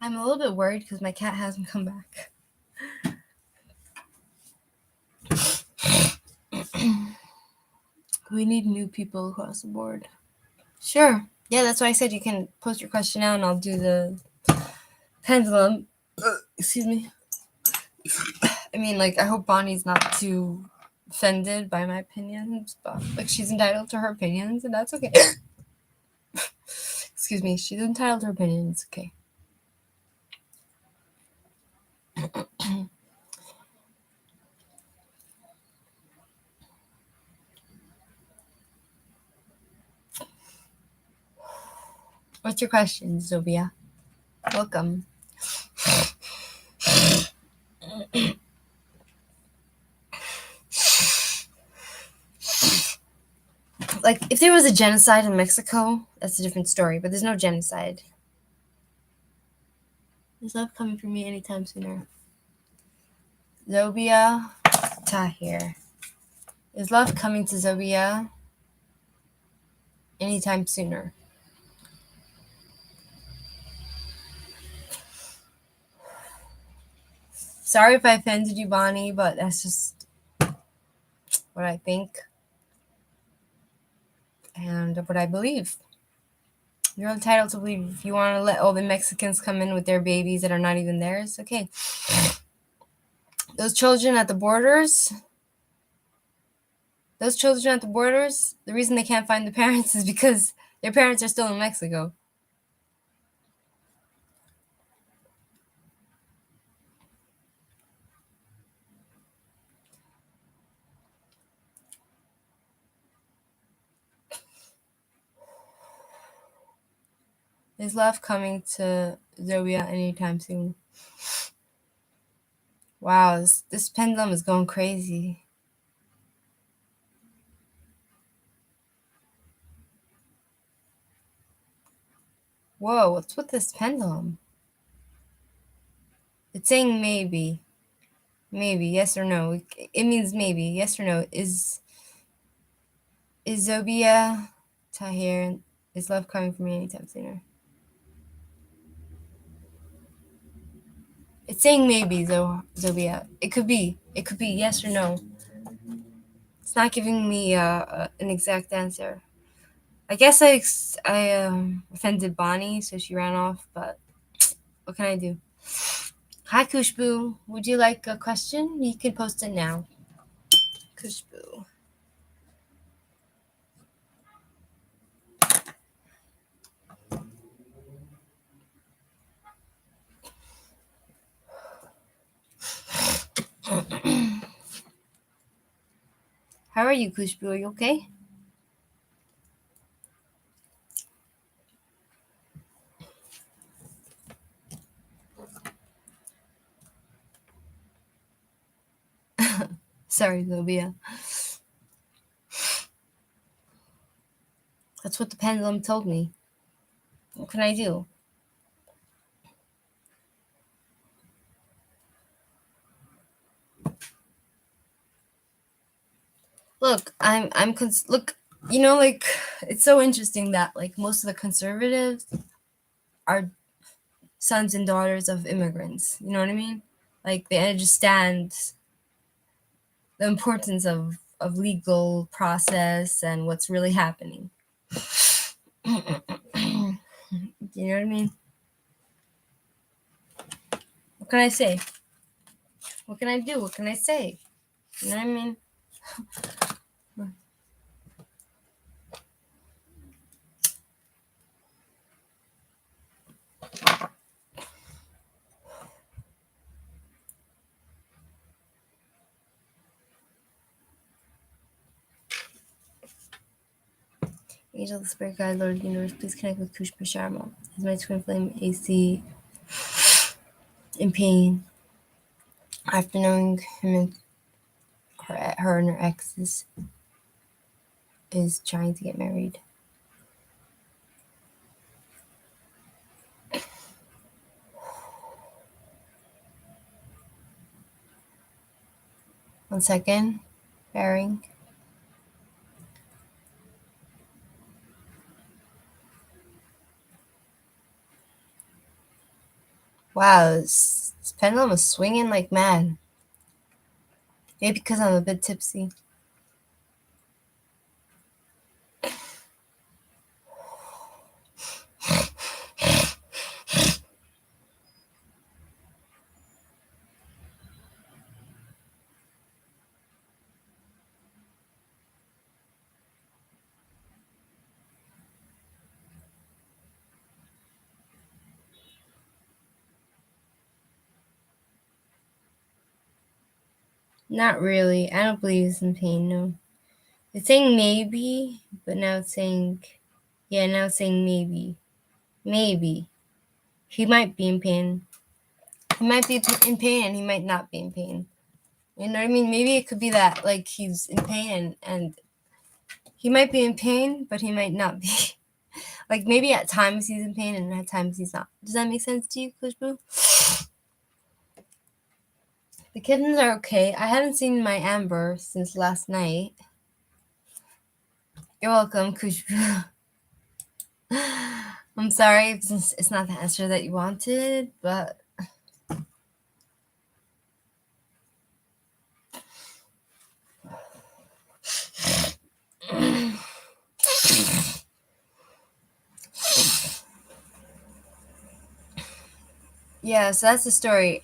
I'm a little bit worried because my cat hasn't come back. We need new people across the board. Sure. Yeah, that's why I said you can post your question now and I'll do the pendulum. Excuse me. I mean, like, I hope Bonnie's not too offended by my opinions, but, like, she's entitled to her opinions, and that's okay. Excuse me. She's entitled to her opinions. Okay. What's your question, Zobia? Welcome. Like, if there was a genocide in Mexico, that's a different story, but there's no genocide. Is love coming for me anytime sooner? Zobia Tahir. Is love coming to Zobia anytime sooner? Sorry if I offended you, Bonnie, but that's just what I think and what I believe. You're entitled to believe. If you want to let all the Mexicans come in with their babies that are not even theirs, okay. Those children at the borders, the reason they can't find the parents is because their parents are still in Mexico. Is love coming to Zobia anytime soon? Wow, this pendulum is going crazy. Whoa, what's with this pendulum? It's saying maybe. Maybe, yes or no. It means maybe, yes or no. Is Zobia Tahir, is love coming for me anytime sooner? It's saying maybe, Zobia. It could be yes or no. It's not giving me an exact answer. I guess I offended Bonnie, so she ran off, but what can I do? Hi, Kushbu. Would you like a question? You can post it now. Kushbu. How are you, Kushbu? Are you okay? Sorry, Zobia. That's what the pendulum told me. What can I do? Look, look, you know, like, it's so interesting that, like, most of the conservatives are sons and daughters of immigrants. You know what I mean? Like, they understand the importance of legal process and what's really happening. You know what I mean? What can I say? What can I do? What can I say? You know what I mean? Angel, the Spirit Guide, Lord of the Universe, please connect with Kush Sharma. As my twin flame AC in pain after knowing him and her and her exes is trying to get married. One second. Bearing. Wow, this pendulum is swinging like mad. Maybe because I'm a bit tipsy. Not really. I don't believe it's in pain, no. It's saying maybe, but now it's saying, yeah, now it's saying maybe. Maybe. He might be in pain. He might be in pain and he might not be in pain. You know what I mean? Maybe it could be that, like, he's in pain and he might be in pain, but he might not be. Like, maybe at times he's in pain and at times he's not. Does that make sense to you, Kushbu? The kittens are okay. I haven't seen my Amber since last night. You're welcome, Kushbu. I'm sorry if it's not the answer that you wanted, but yeah, so that's the story.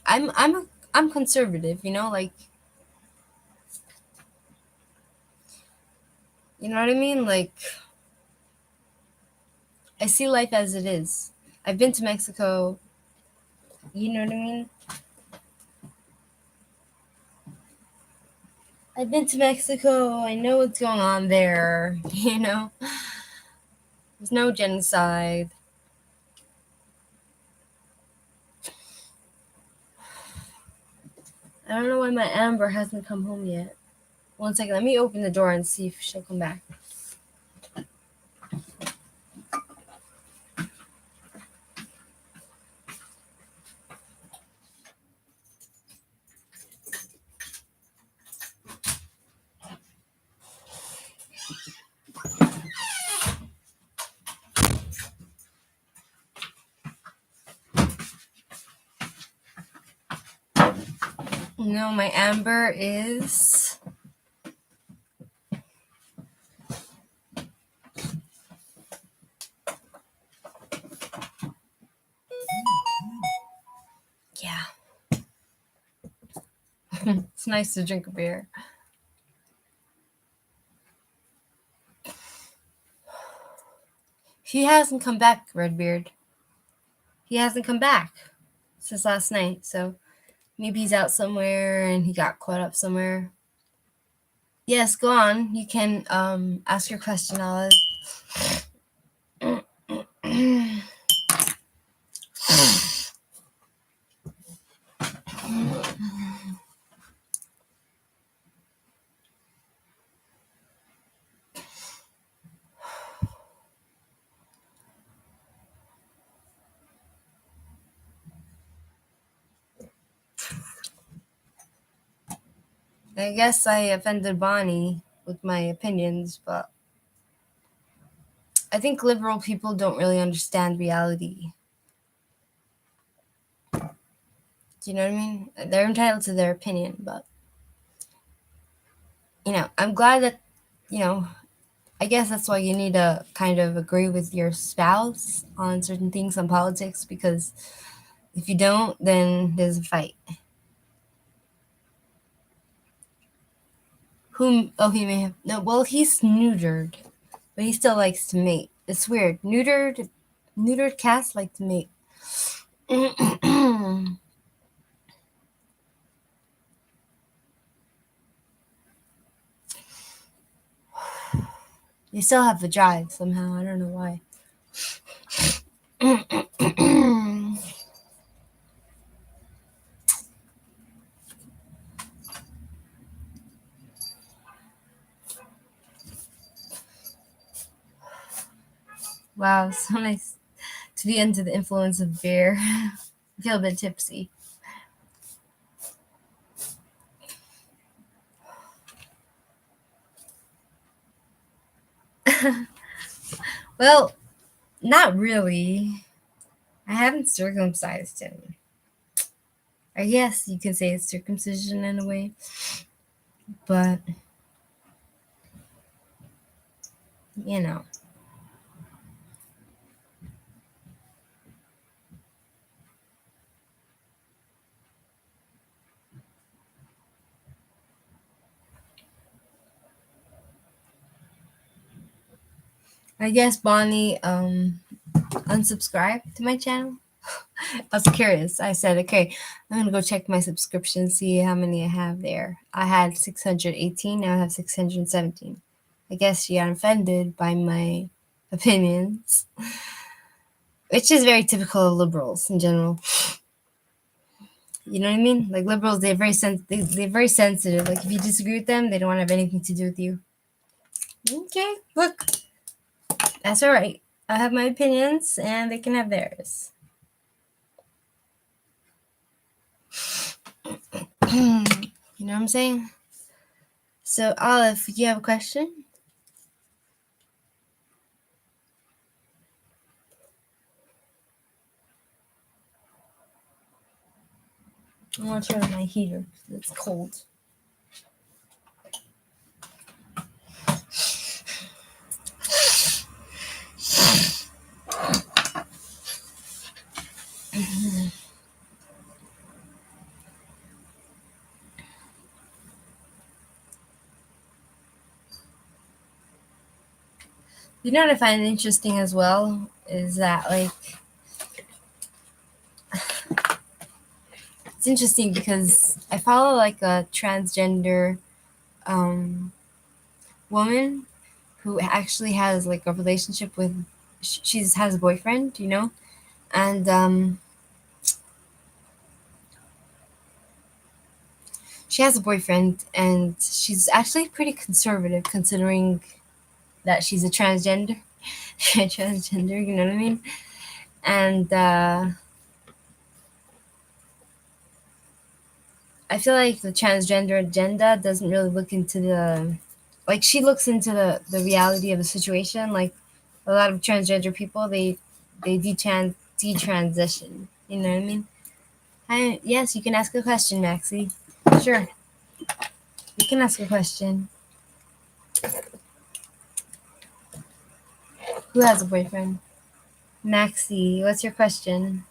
I'm conservative, you know, like, you know what I mean? Like, I see life as it is. I've been to Mexico, you know what I mean? I've been to Mexico. I know what's going on there, you know? There's no genocide. I don't know why my Amber hasn't come home yet. One second, let me open the door and see if she'll come back. No, my Amber is... Yeah. It's nice to drink a beer. He hasn't come back, Redbeard. He hasn't come back since last night, so maybe he's out somewhere and he got caught up somewhere. Yes, go on. You can ask your question, Olive. I guess I offended Bonnie with my opinions, but I think liberal people don't really understand reality. Do you know what I mean? They're entitled to their opinion, but, you know, I'm glad that, you know, I guess that's why you need to kind of agree with your spouse on certain things on politics, because if you don't, then there's a fight. Whom? Oh, he may have. No, well, he's neutered, but he still likes to mate. It's weird. Neutered cats like to mate. They still have the drive somehow. I don't know why. Wow, so nice to be under the influence of beer. I feel a bit tipsy. Well, not really. I haven't circumcised him. I guess you can say it's circumcision in a way, but you know. I guess Bonnie unsubscribed to my channel. I was curious. I said, okay, I'm gonna go check my subscription, see how many I have there. I had 618, now I have 617. I guess she got offended by my opinions, which is very typical of liberals in general. You know what I mean? Like liberals, they're very sensitive. Like if you disagree with them, they don't want to have anything to do with you. Okay, look, that's all right. I have my opinions, and they can have theirs. You know what I'm saying? So, Olive, you have a question? I want to turn on my heater. It's cold. You know what I find interesting as well is that like it's interesting because I follow like a transgender um, woman who actually has like a relationship with she's has a boyfriend, you know, and she has a boyfriend and she's actually pretty conservative considering that she's a transgender. Transgender, you know what I mean? And I feel like the transgender agenda doesn't really look into the like she looks into the reality of the situation. Like a lot of transgender people, they detransition. You know what I mean? Yes, you can ask a question, Maxie. Sure, you can ask a question. Who has a boyfriend? Maxie, what's your question?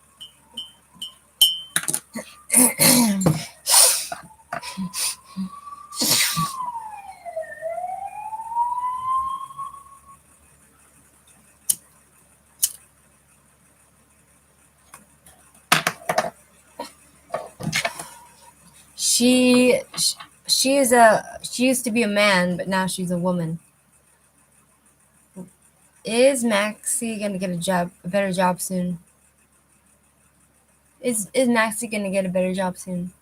She she used to be a man, but now she's a woman. Is Maxie gonna get a better job soon? Is Maxie gonna get a better job soon?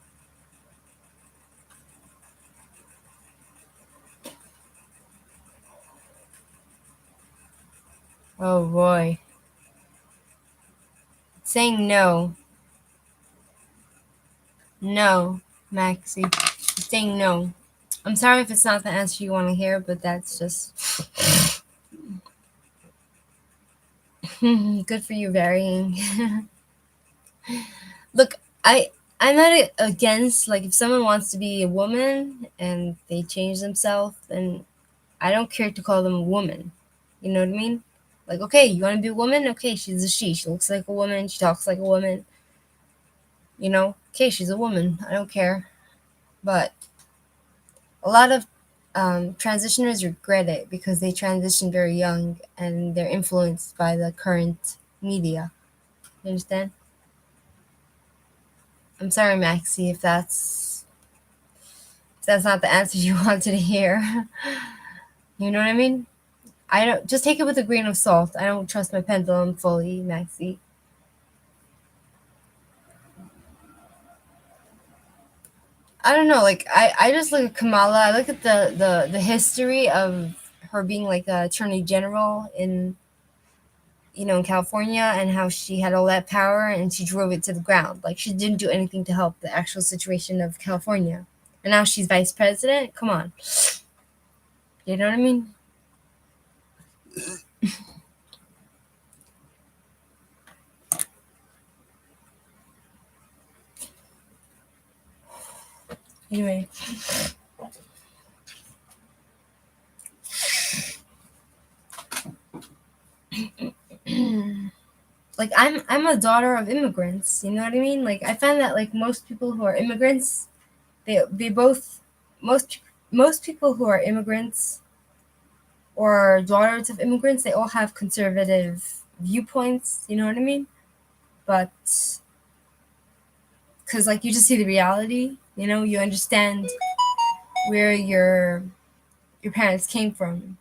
Oh boy. Saying no. No, Maxie. Saying no. I'm sorry if it's not the answer you want to hear, but that's just good for you varying. Look, I'm not against like if someone wants to be a woman and they change themselves, then I don't care to call them a woman. You know what I mean? Like, okay, you want to be a woman? Okay, she's a she. She looks like a woman. She talks like a woman. You know? Okay, she's a woman. I don't care. But a lot of transitioners regret it because they transition very young and they're influenced by the current media. You understand? I'm sorry, Maxie, if that's not the answer you wanted to hear. You know what I mean? I don't just take it with a grain of salt. I don't trust my pendulum fully, Maxie. I don't know. Like I just look at Kamala. I look at the history of her being like a attorney general in in California, and how she had all that power and she drove it to the ground. Like, she didn't do anything to help the actual situation of California. And now she's vice president? Come on. You know what I mean? Anyway. Like, I'm a daughter of immigrants, you know what I mean? Like, I find that, like, most people who are immigrants, they both most most people who are immigrants or daughters of immigrants, they all have conservative viewpoints, you know what I mean? But because, like, you just see the reality, you understand where your parents came from,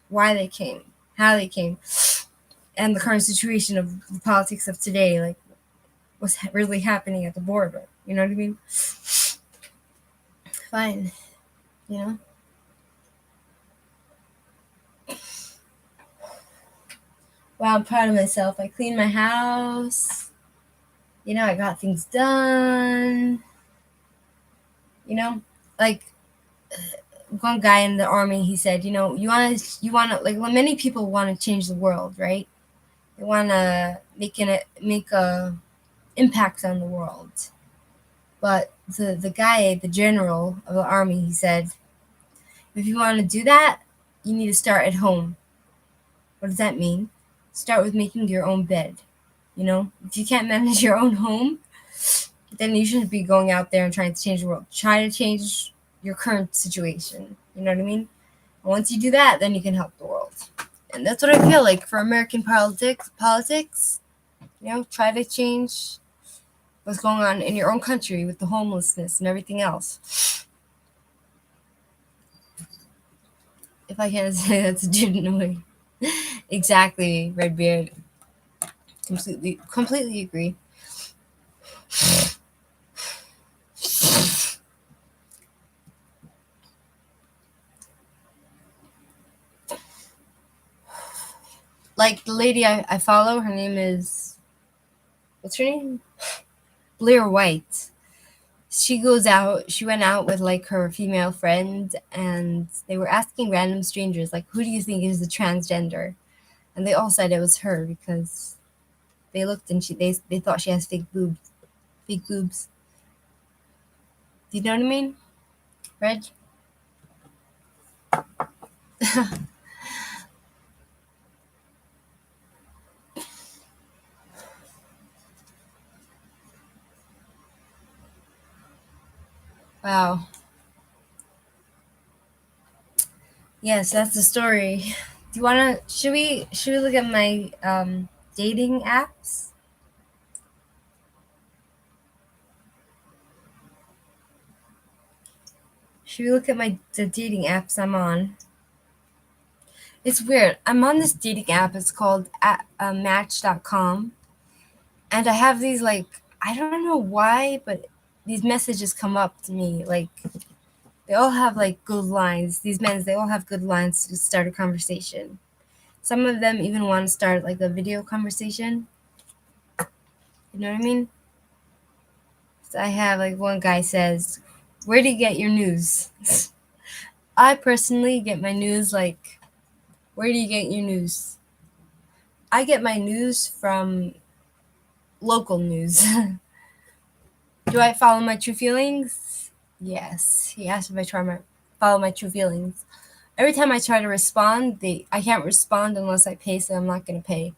why they came, how they came, and the current situation of the politics of today, like what's really happening at the border. You know what I mean? Fine, you know. Wow, I'm proud of myself. I cleaned my house. I got things done. You know, like one guy in the army, he said, you want to, like, well, many people want to change the world, right? They want to make a impact on the world. But the guy, the general of the army, he said, if you want to do that, you need to start at home. What does that mean? Start with making your own bed. If you can't manage your own home, then you shouldn't be going out there and trying to change the world. Try to change your current situation. You know what I mean? And once you do that, then you can help the world. And that's what I feel like for American politics. Try to change what's going on in your own country with the homelessness and everything else. If I can't say that's legitimately. Exactly, Redbeard. Completely agree. Like the lady I follow, her name is, what's her name? Blair White. She went out with, like, her female friend, and they were asking random strangers, like, who do you think is the transgender? And they all said it was her because they looked and they thought she has fake boobs. Fake boobs. Do you know what I mean? Reg? Wow. Yes, that's the story. Do you wanna should we look at my dating apps? Should we look at the dating apps I'm on? It's weird. I'm on this dating app. It's called Match.com, and I have these, like, I don't know why, but these messages come up to me. Like, they all have, like, good lines. These men, they all have good lines to start a conversation. Some of them even want to start, like, a video conversation. You know what I mean? So I have, like, one guy says, "Where do you get your news?" I personally get my news, like, where do you get your news? I get my news from local news. Do I follow my true feelings? Yes. He asked if I follow my true feelings. Every time I try to respond, I can't respond unless I pay, so I'm not gonna pay.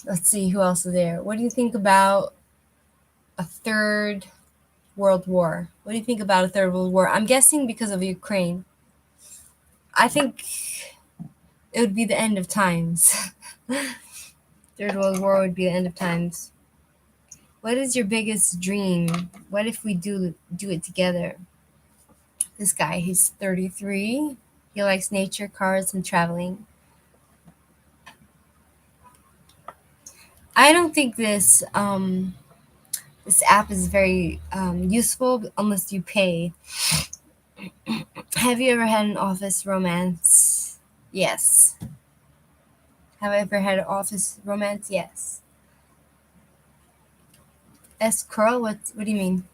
Let's see who else is there. What do you think about a third world war? What do you think about a third world war? I'm guessing because of Ukraine. I think it would be the end of times. Third world war would be the end of times. What is your biggest dream? What if we do it together? This guy, he's 33. He likes nature, cars, and traveling. I don't think this app is very useful unless you pay. Have you ever had an office romance? Yes. Have I ever had an office romance? Yes. S. Curl? What do you mean?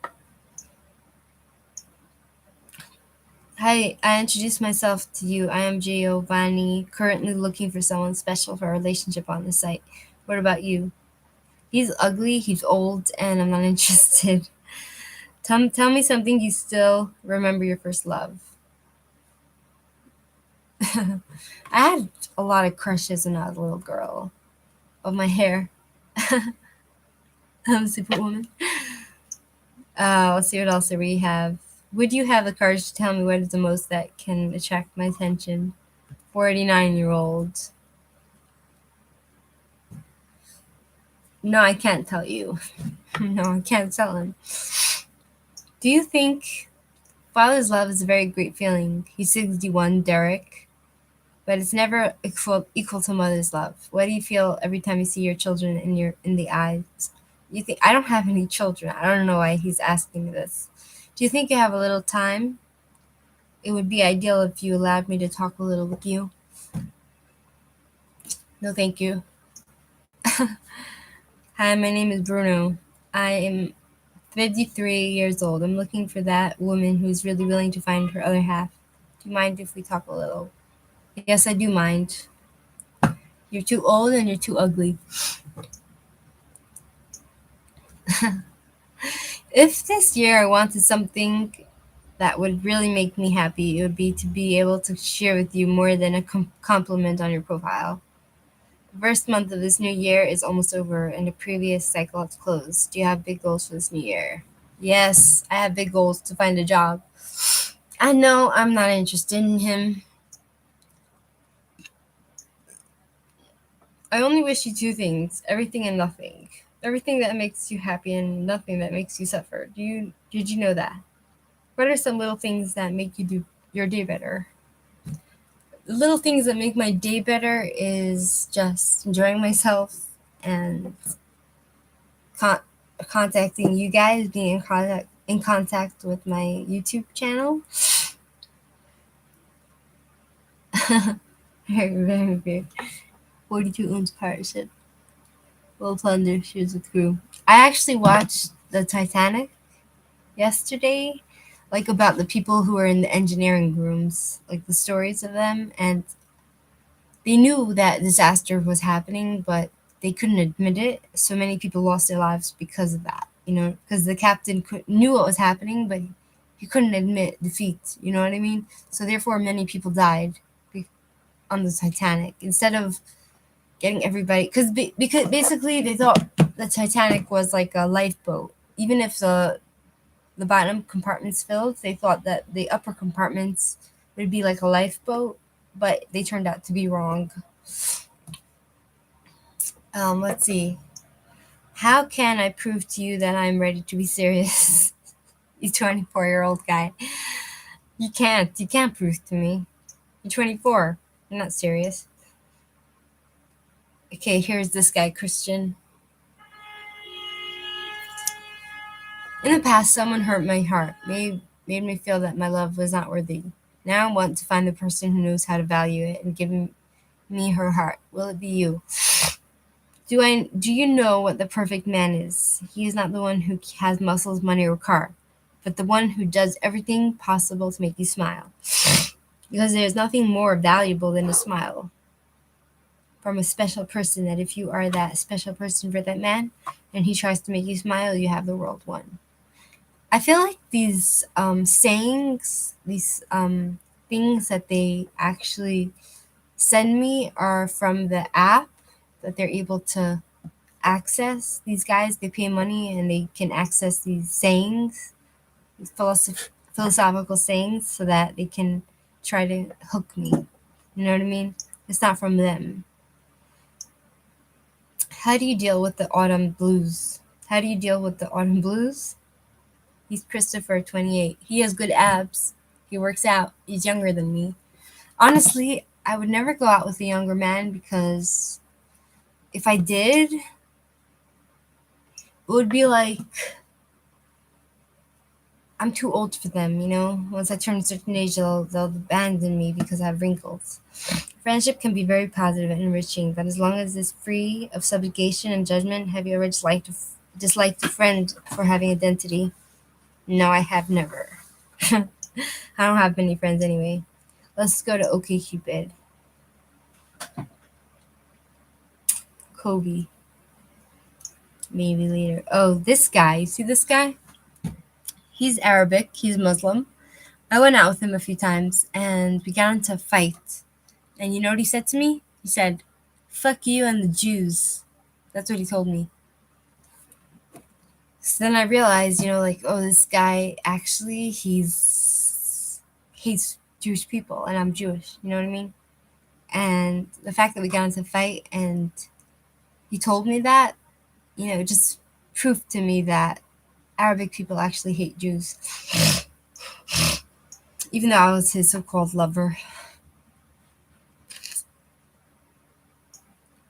Hi, I introduced myself to you. I am Giovanni, currently looking for someone special for a relationship on the site. What about you? He's ugly, he's old, and I'm not interested. Tell me something you still remember your first love. I had a lot of crushes when I was a little girl. Of my hair. I'm a superwoman. Let's see what else do we have. Would you have the courage to tell me what is the most that can attract my attention? 49-year-old. No, I can't tell you. No, I can't tell him. Do you think father's love is a very great feeling? He's 61, Derek, but it's never equal to mother's love. What do you feel every time you see your children in the eyes? You think I don't have any children. I don't know why he's asking me this. Do you think you have a little time? It would be ideal if you allowed me to talk a little with you. No, thank you. Hi, my name is Bruno. I am 53 years old. I'm looking for that woman who's really willing to find her other half. Do you mind if we talk a little? Yes, I do mind. You're too old and you're too ugly. If this year I wanted something that would really make me happy, it would be to be able to share with you more than a compliment on your profile. The first month of this new year is almost over and the previous cycle has closed. Do you have big goals for this new year? Yes, I have big goals to find a job. I know I'm not interested in him. I only wish you two things, everything and nothing. Everything that makes you happy and nothing that makes you suffer. Did you know that? What are some little things that make you do your day better? The little things that make my day better is just enjoying myself and con- contacting you guys, being in contact with my YouTube channel. Very, very, very. 42 ounce partnership. Will plunder shares with crew. I actually watched the Titanic yesterday, like about the people who were in the engineering rooms, like the stories of them, and they knew that disaster was happening, but they couldn't admit it. So many people lost their lives because of that. Because the captain knew what was happening, but he couldn't admit defeat. You know what I mean? So therefore, many people died on the Titanic instead of getting everybody. Because basically they thought the Titanic was like a lifeboat. Even if the bottom compartments filled, they thought that the upper compartments would be like a lifeboat, but they turned out to be wrong. Let's see. How can I prove to you that I'm ready to be serious? You 24-year-old guy. You can't. You can't prove to me. You're 24. You're not serious. Okay, here's this guy, Christian. In the past, someone hurt my heart, made me feel that my love was not worthy. Now I want to find the person who knows how to value it and give me her heart. Will it be you? Do you know what the perfect man is? He is not the one who has muscles, money, or car, but the one who does everything possible to make you smile. Because there is nothing more valuable than a smile from a special person. That if you are that special person for that man, and he tries to make you smile, you have the world won. I feel like these sayings, these things that they actually send me are from the app that they're able to access. These guys, they pay money and they can access these sayings, these philosophical sayings, so that they can try to hook me. You know what I mean? It's not from them. How do you deal with the autumn blues? How do you deal with the autumn blues? He's Christopher, 28. He has good abs. He works out. He's younger than me. Honestly, I would never go out with a younger man because if I did, it would be like I'm too old for them, you know? Once I turn a certain age, they'll abandon me because I have wrinkles. Friendship can be very positive and enriching, but as long as it's free of subjugation and judgment, have you ever disliked a friend for having identity? No, I have never. I don't have many friends anyway. Let's go to OkCupid. Kobe. Maybe later. Oh, this guy. You see this guy? He's Arabic. He's Muslim. I went out with him a few times and we got into a fight. And you know what he said to me? He said, "Fuck you and the Jews." That's what he told me. So then I realized, like, oh, this guy actually, he's hates Jewish people and I'm Jewish. You know what I mean? And the fact that we got into a fight and he told me that, just proved to me that Arabic people actually hate Jews. Even though I was his so-called lover.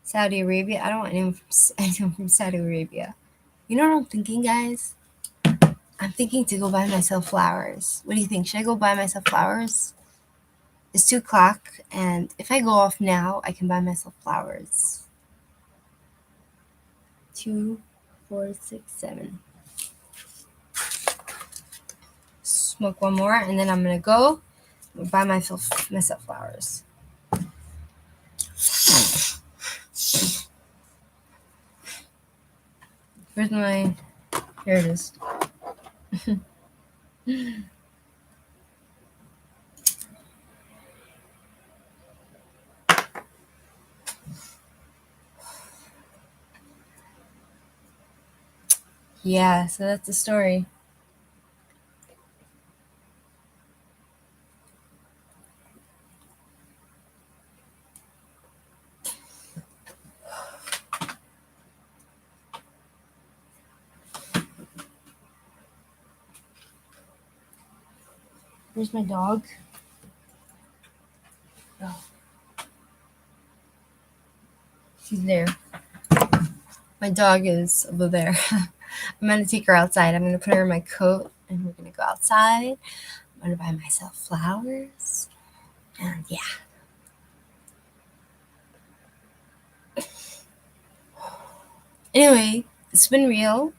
Saudi Arabia. I don't want anyone from Saudi Arabia. You know what I'm thinking, guys? I'm thinking to go buy myself flowers. What do you think? Should I go buy myself flowers? It's 2 o'clock, and if I go off now, I can buy myself flowers. 2, 4, 6, 7. Smoke one more, and then I'm gonna go buy myself flowers. Where's my? Here it is. Yeah, so that's the story. Where's my dog? Oh, she's there. My dog is over there. I'm gonna take her outside. I'm gonna put her in my coat and we're gonna go outside. I'm gonna buy myself flowers. And yeah. Anyway, it's been real.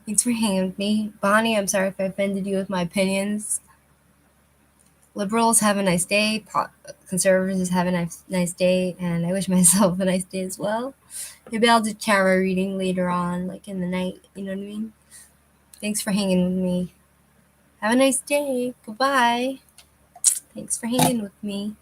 Thanks for hanging with me. Bonnie, I'm sorry if I offended you with my opinions. Liberals have a nice day. Conservatives have a nice day. And I wish myself a nice day as well. Maybe I'll do tarot reading later on, like in the night. You know what I mean? Thanks for hanging with me. Have a nice day. Goodbye. Thanks for hanging with me.